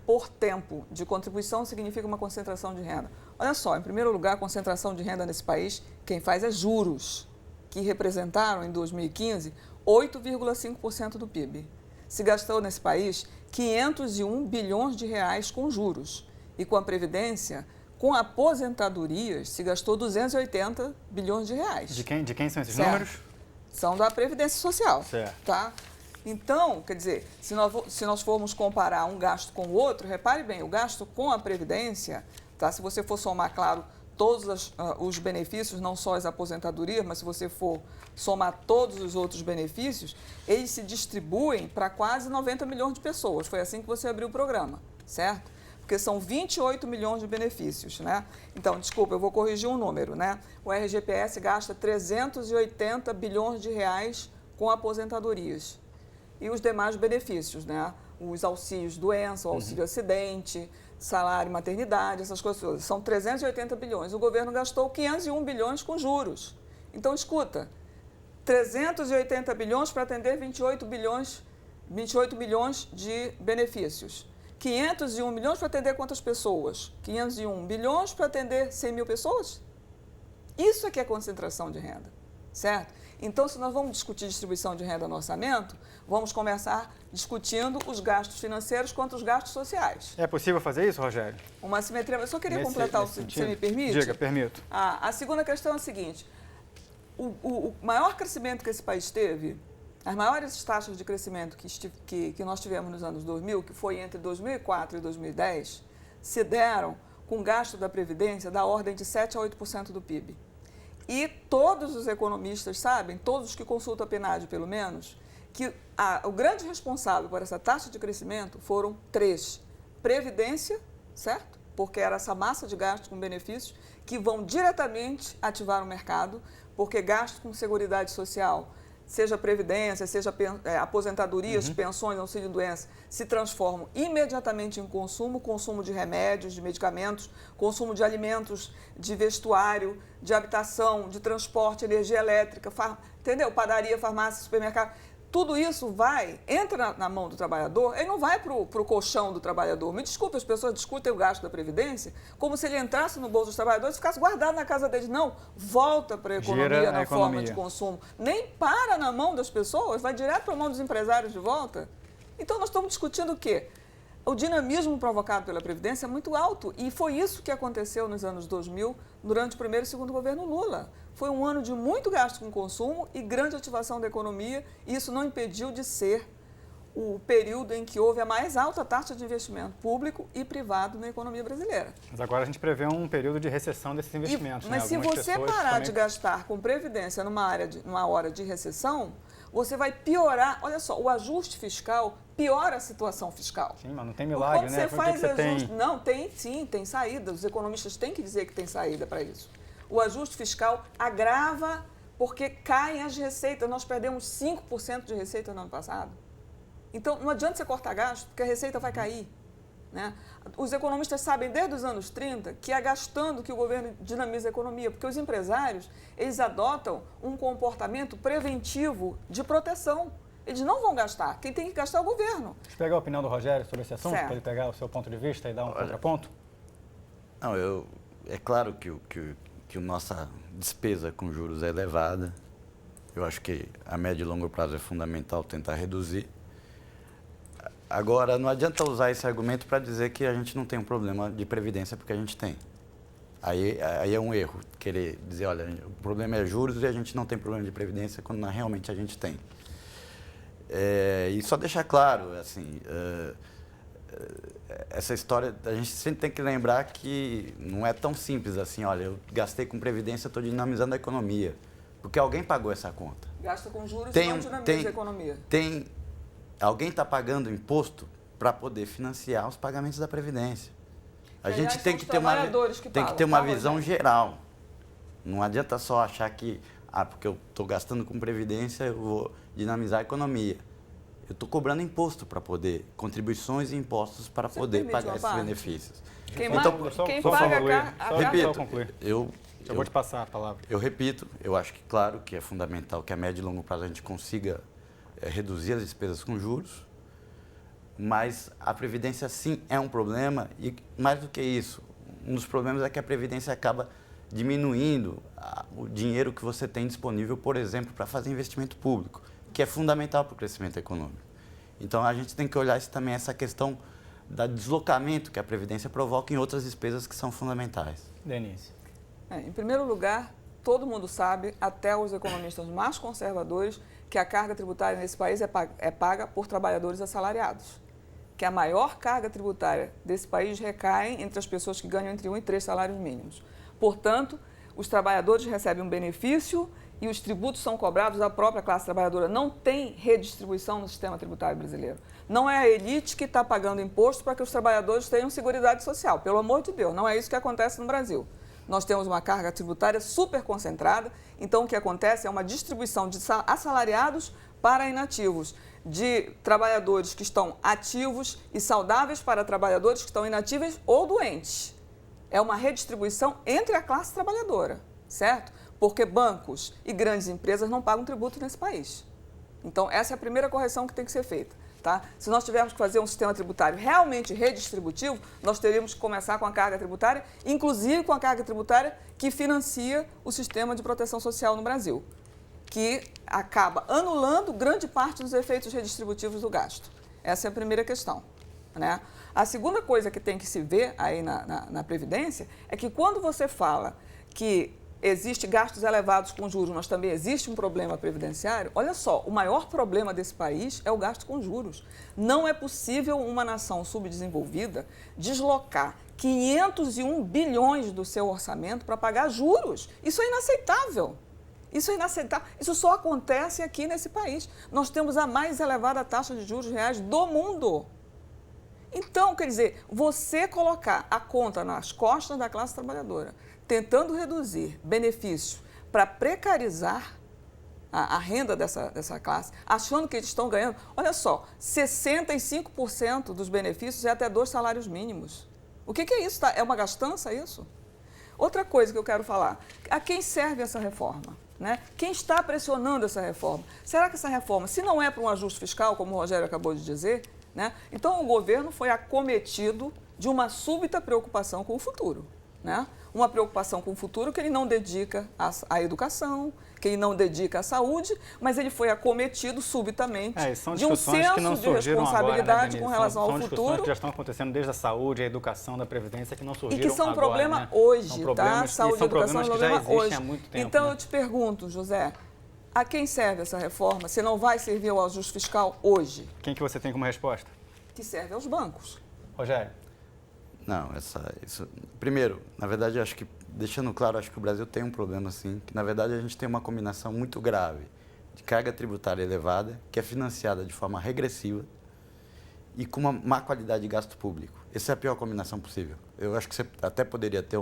por tempo de contribuição significa uma concentração de renda. Olha só, em primeiro lugar, a concentração de renda nesse país, quem faz é juros, que representaram em 2015 8,5% do PIB. Se gastou nesse país 501 bilhões de reais com juros e com a previdência. Com aposentadorias, se gastou 280 bilhões de reais. De quem são esses certo. Números? São da Previdência Social. Certo. Tá? Então, quer dizer, se nós formos comparar um gasto com o outro, repare bem, o gasto com a Previdência, tá? Se você for somar, claro, todos os benefícios, não só as aposentadorias, mas se você for somar todos os outros benefícios, eles se distribuem para quase 90 milhões de pessoas. Foi assim que você abriu o programa, certo? Porque são 28 milhões de benefícios, né? Então, desculpa, eu vou corrigir um número, né? O RGPS gasta 380 bilhões de reais com aposentadorias. E os demais benefícios, né? Os auxílios doença, o auxílio acidente, salário maternidade, essas coisas todas. São 380 bilhões. O governo gastou 501 bilhões com juros. Então, escuta, 380 bilhões para atender 28 milhões de benefícios. 501 milhões para atender quantas pessoas? 501 bilhões para atender 100 mil pessoas? Isso é que é concentração de renda, certo? Então, se nós vamos discutir distribuição de renda no orçamento, vamos começar discutindo os gastos financeiros contra os gastos sociais. É possível fazer isso, Rogério? Uma simetria. Eu só queria completar, se você me permite? Diga, permito. A segunda questão é a seguinte: o maior crescimento que esse país teve, as maiores taxas de crescimento que nós tivemos nos anos 2000, que foi entre 2004 e 2010, se deram com gasto da Previdência da ordem de 7% a 8% do PIB. E todos os economistas sabem, todos os que consultam a PNAD pelo menos, que o grande responsável por essa taxa de crescimento foram 3. Previdência, certo? Porque era essa massa de gastos com benefícios que vão diretamente ativar o mercado, porque gasto com seguridade social, seja previdência, seja aposentadorias, pensões, auxílio-doença, se transformam imediatamente em consumo de remédios, de medicamentos, consumo de alimentos, de vestuário, de habitação, de transporte, energia elétrica, entendeu? Padaria, farmácia, supermercado. Tudo isso entra na mão do trabalhador, ele não vai para o colchão do trabalhador. Me desculpe, as pessoas discutem o gasto da Previdência como se ele entrasse no bolso dos trabalhadores e ficasse guardado na casa deles. Não, volta para a economia na forma de consumo. Nem para na mão das pessoas, vai direto para a mão dos empresários de volta. Então, nós estamos discutindo o quê? O dinamismo provocado pela Previdência é muito alto e foi isso que aconteceu nos anos 2000, durante o primeiro e segundo governo Lula. Foi um ano de muito gasto com consumo e grande ativação da economia, e isso não impediu de ser o período em que houve a mais alta taxa de investimento público e privado na economia brasileira. Mas agora a gente prevê um período de recessão desses investimentos. Mas se você parar de gastar com Previdência numa hora de recessão, você vai piorar. Olha só, o ajuste fiscal piora a situação fiscal. Sim, mas não tem milagre, né? Quando você faz ajuste... Não, tem saída. Os economistas têm que dizer que tem saída para isso. O ajuste fiscal agrava porque caem as receitas. Nós perdemos 5% de receita no ano passado. Então, não adianta você cortar gasto, porque a receita vai cair, né? Os economistas sabem desde os anos 30 que é gastando que o governo dinamiza a economia, porque os empresários, eles adotam um comportamento preventivo de proteção. Eles não vão gastar. Quem tem que gastar é o governo. Deixa eu pegar a opinião do Rogério sobre esse assunto, para ele pegar o seu ponto de vista e dar um contraponto. Não, é claro que a nossa despesa com juros é elevada. Eu acho que a médio e longo prazo é fundamental tentar reduzir. Agora, não adianta usar esse argumento para dizer que a gente não tem um problema de previdência, porque a gente tem. Aí é um erro, querer dizer, olha, o problema é juros e a gente não tem problema de previdência, quando realmente a gente tem. E só deixar claro, assim, essa história, a gente sempre tem que lembrar que não é tão simples assim, olha, eu gastei com previdência, estou dinamizando a economia, porque alguém pagou essa conta. Gasta com juros e não dinamiza a economia. Alguém está pagando imposto para poder financiar os pagamentos da Previdência. A gente tem que ter uma visão geral. Não adianta só achar que, porque eu estou gastando com Previdência, eu vou dinamizar a economia. Eu estou cobrando imposto para poder, contribuições e impostos para poder pagar esses benefícios. Quem paga eu vou te passar a palavra. Eu repito, eu acho que, claro, que é fundamental que a médio e longo prazo a gente consiga reduzir as despesas com juros, mas a Previdência sim é um problema e, mais do que isso, um dos problemas é que a Previdência acaba diminuindo o dinheiro que você tem disponível, por exemplo, para fazer investimento público, que é fundamental para o crescimento econômico. Então, a gente tem que olhar também essa questão do deslocamento que a Previdência provoca em outras despesas que são fundamentais. Denise. Em primeiro lugar, todo mundo sabe, até os economistas mais conservadores, que a carga tributária nesse país é paga por trabalhadores assalariados. Que a maior carga tributária desse país recai entre as pessoas que ganham entre 1 e 3 salários mínimos. Portanto, os trabalhadores recebem um benefício e os tributos são cobrados da própria classe trabalhadora. Não tem redistribuição no sistema tributário brasileiro. Não é a elite que está pagando imposto para que os trabalhadores tenham seguridade social. Pelo amor de Deus, não é isso que acontece no Brasil. Nós temos uma carga tributária super concentrada, então o que acontece é uma distribuição de assalariados para inativos, de trabalhadores que estão ativos e saudáveis para trabalhadores que estão inativos ou doentes. É uma redistribuição entre a classe trabalhadora, certo? Porque bancos e grandes empresas não pagam tributo nesse país. Então, essa é a primeira correção que tem que ser feita. Tá? Se nós tivermos que fazer um sistema tributário realmente redistributivo, nós teríamos que começar com a carga tributária, inclusive com a carga tributária que financia o sistema de proteção social no Brasil, que acaba anulando grande parte dos efeitos redistributivos do gasto. Essa é a primeira questão. Né? A segunda coisa que tem que se ver aí na Previdência é que quando você fala que existe gastos elevados com juros, mas também existe um problema previdenciário, olha só, o maior problema desse país é o gasto com juros. Não é possível uma nação subdesenvolvida deslocar 501 bilhões do seu orçamento para pagar juros. Isso é inaceitável. Isso é inaceitável. Isso só acontece aqui nesse país. Nós temos a mais elevada taxa de juros reais do mundo. Então, quer dizer, você colocar a conta nas costas da classe trabalhadora, tentando reduzir benefícios para precarizar a renda dessa classe, achando que eles estão ganhando, olha só, 65% dos benefícios é até 2 salários mínimos. O que é isso? É uma gastança isso? Outra coisa que eu quero falar, a quem serve essa reforma? Né? Quem está pressionando essa reforma? Será que essa reforma, se não é para um ajuste fiscal, como o Rogério acabou de dizer, né? Então o governo foi acometido de uma súbita preocupação com o futuro. Né? Uma preocupação com o futuro que ele não dedica à educação, que ele não dedica à saúde, mas ele foi acometido subitamente de um senso de responsabilidade com relação ao futuro. São discussões que já estão acontecendo desde a saúde, a educação, da Previdência, que não surgiram agora. E que são agora, problema né? hoje, são tá? Saúde e educação é problema hoje. Há muito tempo, então né? eu te pergunto, José, a quem serve essa reforma se não vai servir ao ajuste fiscal hoje? Quem que você tem como resposta? Que serve aos bancos. Rogério. Não, isso... Primeiro, na verdade, acho que, deixando claro, acho que o Brasil tem um problema, sim, que, na verdade, a gente tem uma combinação muito grave de carga tributária elevada, que é financiada de forma regressiva e com uma má qualidade de gasto público. Essa é a pior combinação possível. Eu acho que você até poderia ter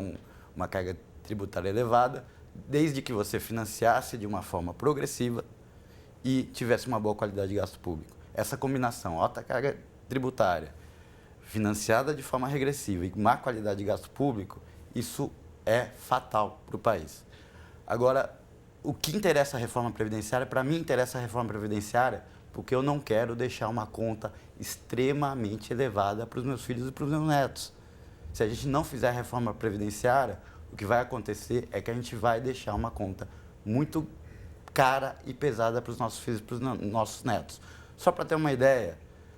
uma carga tributária elevada, desde que você financiasse de uma forma progressiva e tivesse uma boa qualidade de gasto público. Essa combinação, alta carga tributária, financiada de forma regressiva e má qualidade de gasto público, isso é fatal para o país. Agora, o que interessa a reforma previdenciária? Para mim, interessa a reforma previdenciária porque eu não quero deixar uma conta extremamente elevada para os meus filhos e para os meus netos. Se a gente não fizer a reforma previdenciária, o que vai acontecer é que a gente vai deixar uma conta muito cara e pesada para os nossos filhos e para os nossos netos. Só para ter uma ideia,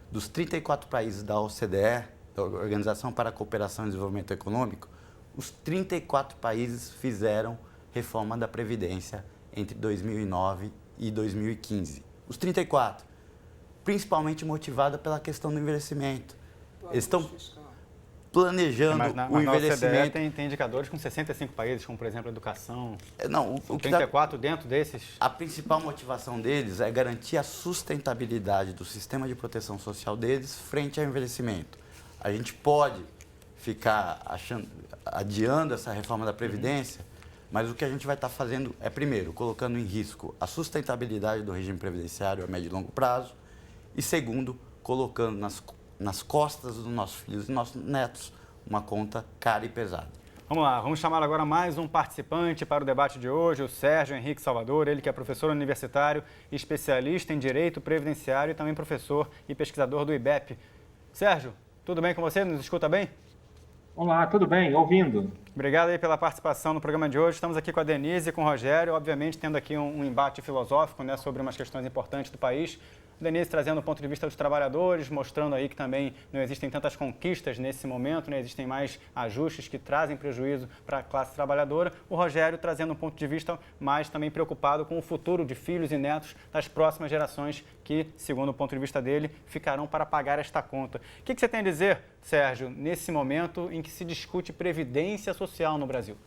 dos 34 países da OCDE, da Organização para a Cooperação e Desenvolvimento Econômico, os 34 países fizeram reforma da Previdência entre 2009 e 2015. Os 34, principalmente motivada pela questão do envelhecimento. Eles estão planejando o envelhecimento. Na OCDE tem indicadores com 65 países, como, por exemplo, a educação. Não, o 34 dentro desses. A principal motivação deles é garantir a sustentabilidade do sistema de proteção social deles frente ao envelhecimento. A gente pode ficar adiando essa reforma da Previdência, mas o que a gente vai estar fazendo é, primeiro, colocando em risco a sustentabilidade do regime previdenciário a médio e longo prazo, e segundo, colocando nas costas dos nossos filhos e nossos netos uma conta cara e pesada. Vamos lá, vamos chamar agora mais um participante para o debate de hoje, o Sérgio Henrique Salvador, ele que é professor universitário, especialista em Direito Previdenciário e também professor e pesquisador do IBEP. Sérgio, tudo bem com você? Nos escuta bem? Olá, tudo bem? Ouvindo. Obrigado aí pela participação no programa de hoje. Estamos aqui com a Denise e com o Rogério, obviamente tendo aqui um embate filosófico, né, sobre umas questões importantes do país. Denise trazendo o ponto de vista dos trabalhadores, mostrando aí que também não existem tantas conquistas nesse momento, né? Existem mais ajustes que trazem prejuízo para a classe trabalhadora. O Rogério trazendo um ponto de vista mais também preocupado com o futuro de filhos e netos das próximas gerações que, segundo o ponto de vista dele, ficarão para pagar esta conta. O que você tem a dizer, Sérgio, nesse momento em que se discute previdência social no Brasil?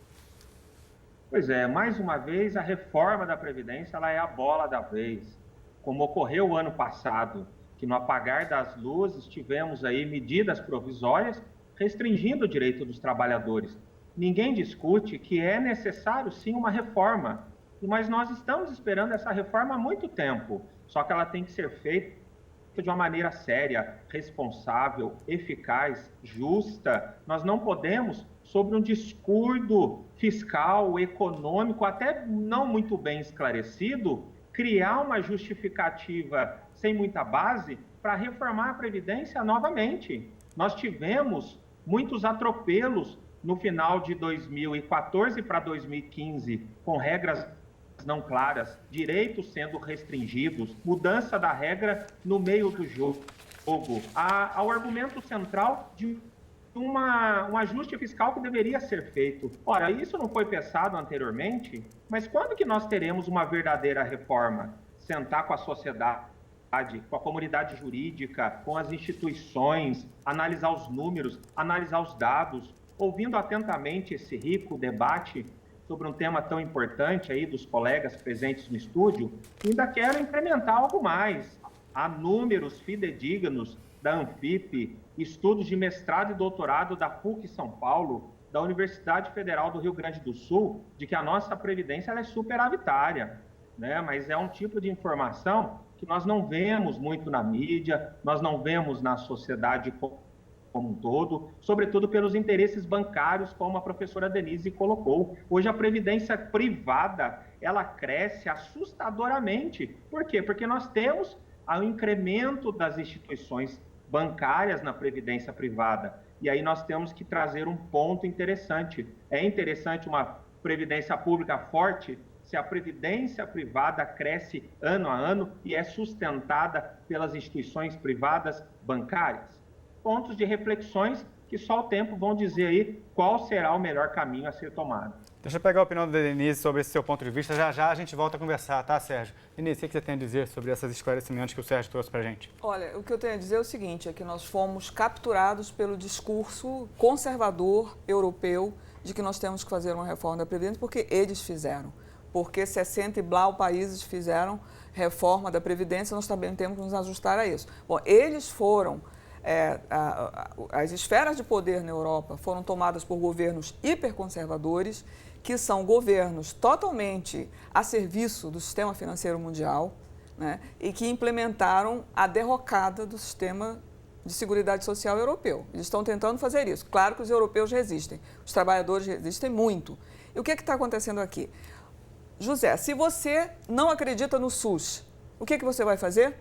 Pois é, mais uma vez a reforma da Previdência ela é a bola da vez. Como ocorreu o ano passado, que no apagar das luzes tivemos aí medidas provisórias restringindo o direito dos trabalhadores. Ninguém discute que é necessário sim uma reforma, mas nós estamos esperando essa reforma há muito tempo, só que ela tem que ser feita de uma maneira séria, responsável, eficaz, justa. Nós não podemos sobre um descuido fiscal, econômico, até não muito bem esclarecido, criar uma justificativa sem muita base para reformar a Previdência novamente. Nós tivemos muitos atropelos no final de 2014 para 2015, com regras não claras, direitos sendo restringidos, mudança da regra no meio do jogo, ao argumento central de um ajuste fiscal que deveria ser feito. Ora, isso não foi pensado anteriormente, mas quando que nós teremos uma verdadeira reforma? Sentar com a sociedade, com a comunidade jurídica, com as instituições, analisar os números, analisar os dados, ouvindo atentamente esse rico debate sobre um tema tão importante aí dos colegas presentes no estúdio, ainda quero incrementar algo mais. Há números fidedignos da Anfip, estudos de mestrado e doutorado da PUC São Paulo, da Universidade Federal do Rio Grande do Sul, de que a nossa Previdência ela é superavitária, né? Mas é um tipo de informação que nós não vemos muito na mídia, nós não vemos na sociedade como um todo, sobretudo pelos interesses bancários, como a professora Denise colocou. Hoje a previdência privada, ela cresce assustadoramente. Por quê? Porque nós temos o incremento das instituições bancárias na previdência privada. E aí nós temos que trazer um ponto interessante. É interessante uma previdência pública forte se a previdência privada cresce ano a ano e é sustentada pelas instituições privadas bancárias. Pontos de reflexões que só o tempo vão dizer aí qual será o melhor caminho a ser tomado. Deixa eu pegar a opinião da Denise sobre esse seu ponto de vista. Já já a gente volta a conversar, tá, Sérgio? Denise, o que você tem a dizer sobre esses esclarecimentos que o Sérgio trouxe para a gente? Olha, o que eu tenho a dizer é o seguinte, é que nós fomos capturados pelo discurso conservador europeu de que nós temos que fazer uma reforma da Previdência porque eles fizeram. Porque 60 e blau países fizeram reforma da Previdência, nós também temos que nos ajustar a isso. Bom, eles foram... as esferas de poder na Europa foram tomadas por governos hiperconservadores, que são governos totalmente a serviço do sistema financeiro mundial, né, e que implementaram a derrocada do sistema de seguridade social europeu. Eles estão tentando fazer isso. Claro que os europeus resistem, os trabalhadores resistem muito. E o que está acontecendo aqui? José, se você não acredita no SUS, o que você vai fazer?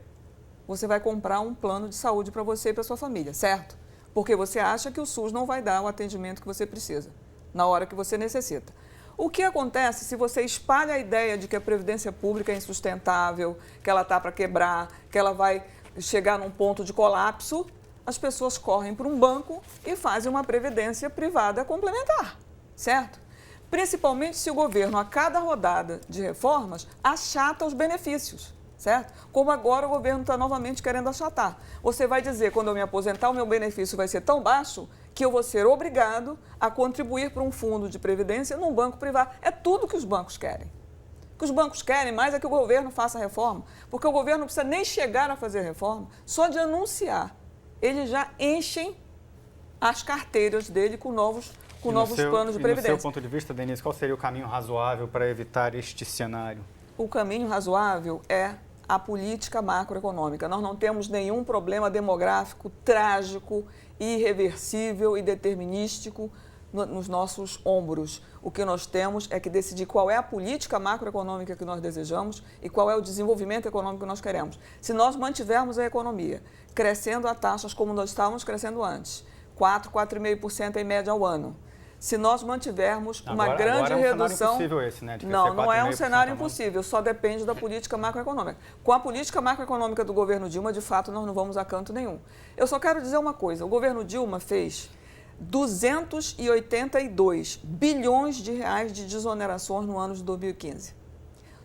Você vai comprar um plano de saúde para você e para sua família, certo? Porque você acha que o SUS não vai dar o atendimento que você precisa, na hora que você necessita. O que acontece se você espalha a ideia de que a previdência pública é insustentável, que ela está para quebrar, que ela vai chegar num ponto de colapso? As pessoas correm para um banco e fazem uma previdência privada complementar, certo? Principalmente se o governo, a cada rodada de reformas, achata os benefícios. Certo? Como agora o governo está novamente querendo achatar. Você vai dizer, quando eu me aposentar, o meu benefício vai ser tão baixo que eu vou ser obrigado a contribuir para um fundo de previdência num banco privado. É tudo que os bancos querem. O que os bancos querem mais é que o governo faça a reforma, porque o governo não precisa nem chegar a fazer a reforma, só de anunciar. Eles já enchem as carteiras dele com novos planos de previdência. Do seu ponto de vista, Denise, qual seria o caminho razoável para evitar este cenário? O caminho razoável é a política macroeconômica. Nós não temos nenhum problema demográfico trágico, irreversível e determinístico nos nossos ombros. O que nós temos é que decidir qual é a política macroeconômica que nós desejamos e qual é o desenvolvimento econômico que nós queremos. Se nós mantivermos a economia crescendo a taxas como nós estávamos crescendo antes, 4,5% em média ao ano, se nós mantivermos uma grande redução... Agora é um cenário impossível esse, né? Não é um cenário impossível, só depende da política macroeconômica. Com a política macroeconômica do governo Dilma, de fato, nós não vamos a canto nenhum. Eu só quero dizer uma coisa, o governo Dilma fez 282 bilhões de reais de desonerações no ano de 2015.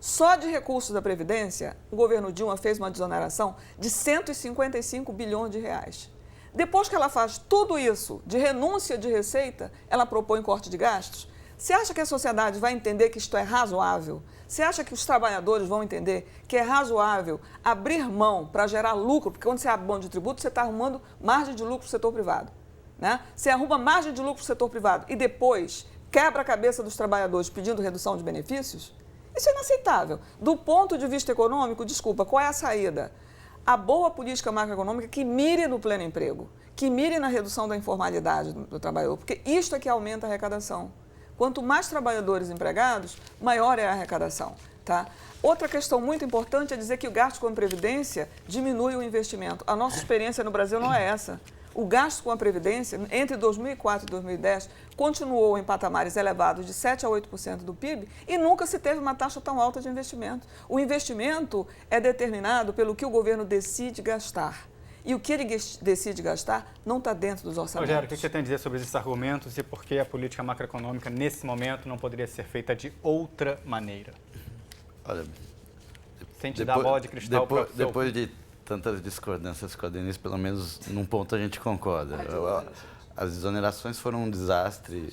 Só de recursos da Previdência, o governo Dilma fez uma desoneração de 155 bilhões de reais. Depois que ela faz tudo isso de renúncia de receita, ela propõe corte de gastos. Você acha que a sociedade vai entender que isto é razoável? Você acha que os trabalhadores vão entender que é razoável abrir mão para gerar lucro? Porque quando você abre mão de tributo, você está arrumando margem de lucro para o setor privado, né? Você arruma margem de lucro para o setor privado e depois quebra a cabeça dos trabalhadores pedindo redução de benefícios? Isso é inaceitável. Do ponto de vista econômico, desculpa, qual é a saída? a boa política macroeconômica que mire no pleno emprego, que mire na redução da informalidade do trabalhador, porque isto é que aumenta a arrecadação. Quanto mais trabalhadores empregados, maior é a arrecadação. Tá? Outra questão muito importante é dizer que o gasto com a Previdência diminui o investimento. A nossa experiência no Brasil não é essa. O gasto com a Previdência, entre 2004 e 2010, continuou em patamares elevados de 7% a 8% do PIB e nunca se teve uma taxa tão alta de investimento. O investimento é determinado pelo que o governo decide gastar. E o que ele decide gastar não está dentro dos orçamentos. Rogério, o que você tem a dizer sobre esses argumentos e por que a política macroeconômica, nesse momento, não poderia ser feita de outra maneira? Olha, sem te dar a bola de cristal para o seu... Depois de tantas discordâncias com a Denise, pelo menos num ponto a gente concorda. As exonerações foram um desastre,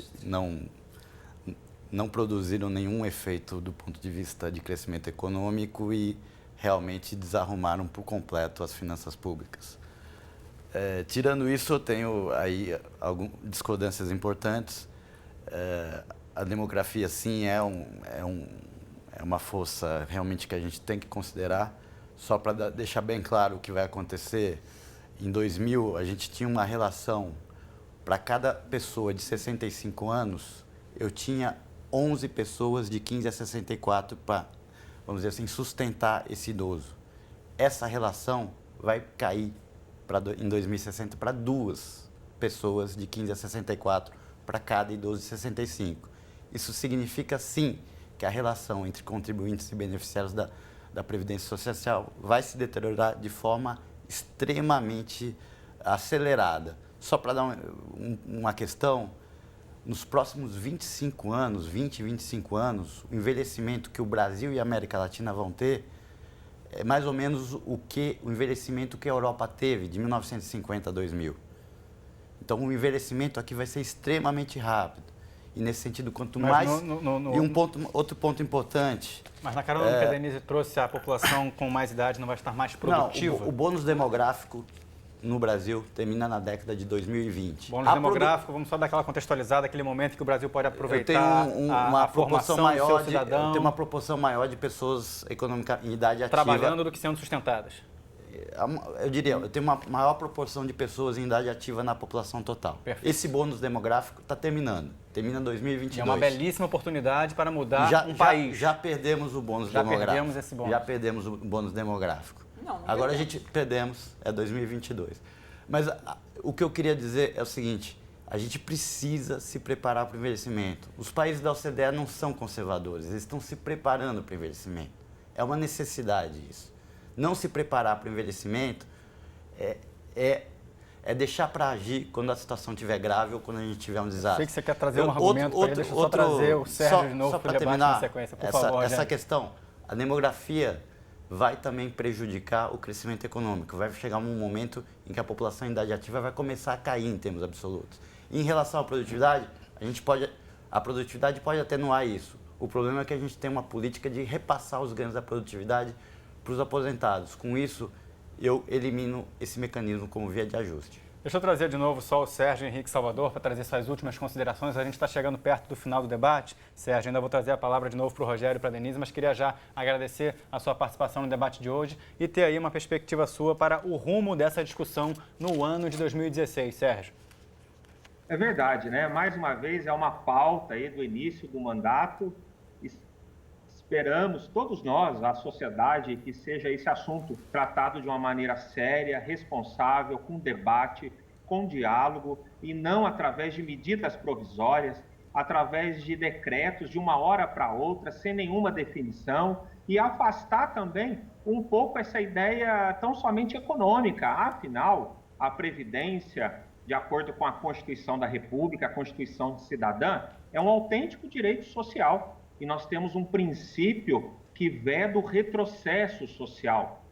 não produziram nenhum efeito do ponto de vista de crescimento econômico e realmente desarrumaram por completo as finanças públicas. Tirando isso, eu tenho aí algumas discordâncias importantes. A demografia, sim, é uma força realmente que a gente tem que considerar. Só para deixar bem claro o que vai acontecer, em 2000 a gente tinha uma relação, para cada pessoa de 65 anos, eu tinha 11 pessoas de 15 a 64 para, vamos dizer assim, sustentar esse idoso. Essa relação vai cair em 2060 para 2 pessoas de 15 a 64 para cada idoso de 65. Isso significa, sim, que a relação entre contribuintes e beneficiários da Previdência Social vai se deteriorar de forma extremamente acelerada. Só para dar uma questão, nos próximos 25 anos, 25 anos, o envelhecimento que o Brasil e a América Latina vão ter é mais ou menos o envelhecimento que a Europa teve de 1950 a 2000. Então, o envelhecimento aqui vai ser extremamente rápido. E nesse sentido, quanto mais... outro ponto importante... Mas na carona que a Denise trouxe, a população com mais idade não vai estar mais produtiva? Não, o bônus demográfico no Brasil termina na década de 2020. Bônus demográfico, vamos só dar aquela contextualizada, aquele momento que o Brasil pode aproveitar uma proporção maior do seu cidadão. Eu tenho uma proporção maior de pessoas em idade ativa. Trabalhando do que sendo sustentadas. Eu diria, eu tenho uma maior proporção de pessoas em idade ativa na população total. Perfeito. Esse bônus demográfico está terminando. Termina em 2022. É uma belíssima oportunidade para mudar um país. Já perdemos o bônus demográfico. Já perdemos esse bônus. Já perdemos o bônus demográfico. Não Agora a gente perdemos, é 2022. Mas o que eu queria dizer é o seguinte, a gente precisa se preparar para o envelhecimento. Os países da OCDE não são conservadores, eles estão se preparando para o envelhecimento. É uma necessidade isso. Não se preparar para o envelhecimento é deixar para agir quando a situação estiver grave ou quando a gente tiver um desastre. Sei que você quer trazer um argumento para ele, deixa eu só trazer o Sérgio de novo para o debate na sequência, por favor. Essa questão, a demografia vai também prejudicar o crescimento econômico. Vai chegar um momento em que a população em idade ativa vai começar a cair em termos absolutos. E em relação à produtividade, a produtividade pode atenuar isso. O problema é que a gente tem uma política de repassar os ganhos da produtividade para os aposentados. Com isso, eu elimino esse mecanismo como via de ajuste. Deixa eu trazer de novo só o Sérgio Henrique Salvador para trazer suas últimas considerações. A gente está chegando perto do final do debate. Sérgio, ainda vou trazer a palavra de novo para o Rogério e para a Denise, mas queria já agradecer a sua participação no debate de hoje e ter aí uma perspectiva sua para o rumo dessa discussão no ano de 2016. Sérgio. É verdade, né? Mais uma vez, é uma pauta aí do início do mandato. Esperamos, todos nós, a sociedade, que seja esse assunto tratado de uma maneira séria, responsável, com debate, com diálogo, e não através de medidas provisórias, através de decretos de uma hora para outra, sem nenhuma definição, e afastar também um pouco essa ideia tão somente econômica. Afinal, a Previdência, de acordo com a Constituição da República, a Constituição Cidadã, é um autêntico direito social. E nós temos um princípio que veda o retrocesso social.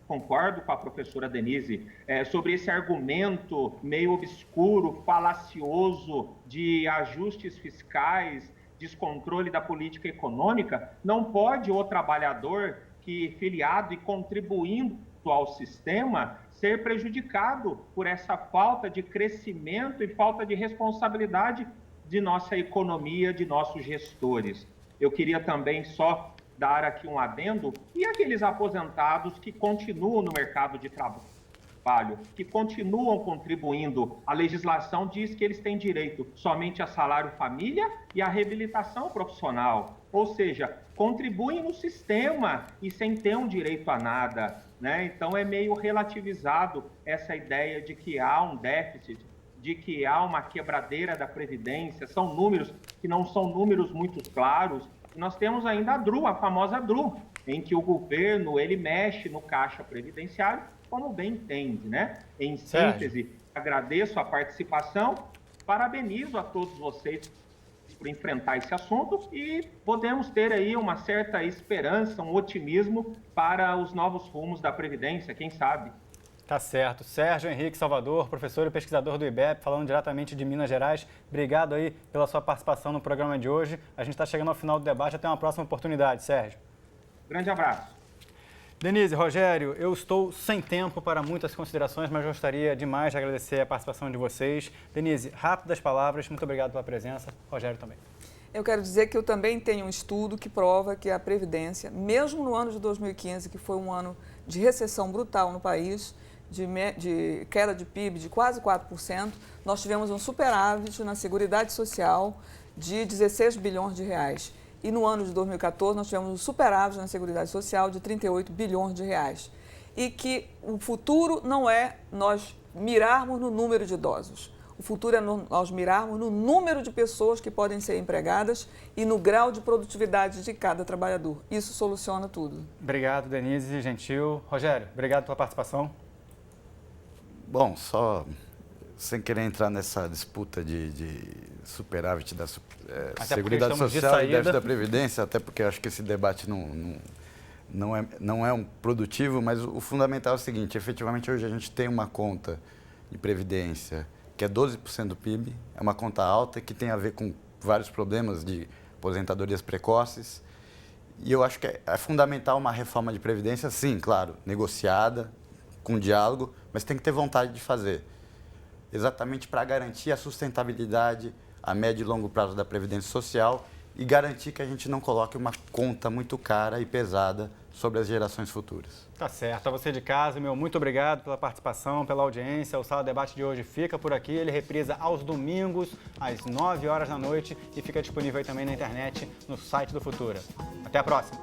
Concordo com a professora Denise sobre esse argumento meio obscuro, falacioso de ajustes fiscais, descontrole da política econômica. Não pode o trabalhador que filiado e contribuindo ao sistema ser prejudicado por essa falta de crescimento e falta de responsabilidade de nossa economia, de nossos gestores. Eu queria também só dar aqui um adendo, e aqueles aposentados que continuam no mercado de trabalho, que continuam contribuindo. A legislação diz que eles têm direito somente a salário família e a reabilitação profissional, ou seja, contribuem no sistema e sem ter um direito a nada, né? Então é meio relativizado essa ideia de que há um déficit, de que há uma quebradeira da Previdência. São números que não são números muito claros. Nós temos ainda a DRU, a famosa DRU, em que o governo ele mexe no caixa previdenciário como bem entende, né? Em síntese, agradeço a participação, parabenizo a todos vocês por enfrentar esse assunto e podemos ter aí uma certa esperança, um otimismo para os novos rumos da Previdência, quem sabe? Tá certo. Sérgio Henrique Salvador, professor e pesquisador do IBEP, falando diretamente de Minas Gerais. Obrigado aí pela sua participação no programa de hoje. A gente está chegando ao final do debate. Até uma próxima oportunidade, Sérgio. Grande abraço. Denise, Rogério, eu estou sem tempo para muitas considerações, mas gostaria demais de agradecer a participação de vocês. Denise, rápidas palavras, muito obrigado pela presença. Rogério também. Eu quero dizer que eu também tenho um estudo que prova que a Previdência, mesmo no ano de 2015, que foi um ano de recessão brutal no país, de queda de PIB de quase 4%, nós tivemos um superávit na Seguridade Social de 16 bilhões de reais. E no ano de 2014, nós tivemos um superávit na Seguridade Social de 38 bilhões de reais. E que o futuro não é nós mirarmos no número de idosos. O futuro é nós mirarmos no número de pessoas que podem ser empregadas e no grau de produtividade de cada trabalhador. Isso soluciona tudo. Obrigado, Denise Gentil. Rogério, obrigado pela participação. Bom, só sem querer entrar nessa disputa de superávit da Seguridade Social e déficit da Previdência, até porque eu acho que esse debate não é um produtivo, mas o fundamental é o seguinte: efetivamente hoje a gente tem uma conta de Previdência que é 12% do PIB, é uma conta alta que tem a ver com vários problemas de aposentadorias precoces, e eu acho que é fundamental uma reforma de Previdência, sim, claro, negociada, com diálogo, mas tem que ter vontade de fazer, exatamente para garantir a sustentabilidade a médio e longo prazo da Previdência Social e garantir que a gente não coloque uma conta muito cara e pesada sobre as gerações futuras. Tá certo. A você de casa, meu muito obrigado pela participação, pela audiência. O Sala Debate de hoje fica por aqui. Ele reprisa aos domingos, às 9 horas da noite e fica disponível aí também na internet, no site do Futura. Até a próxima.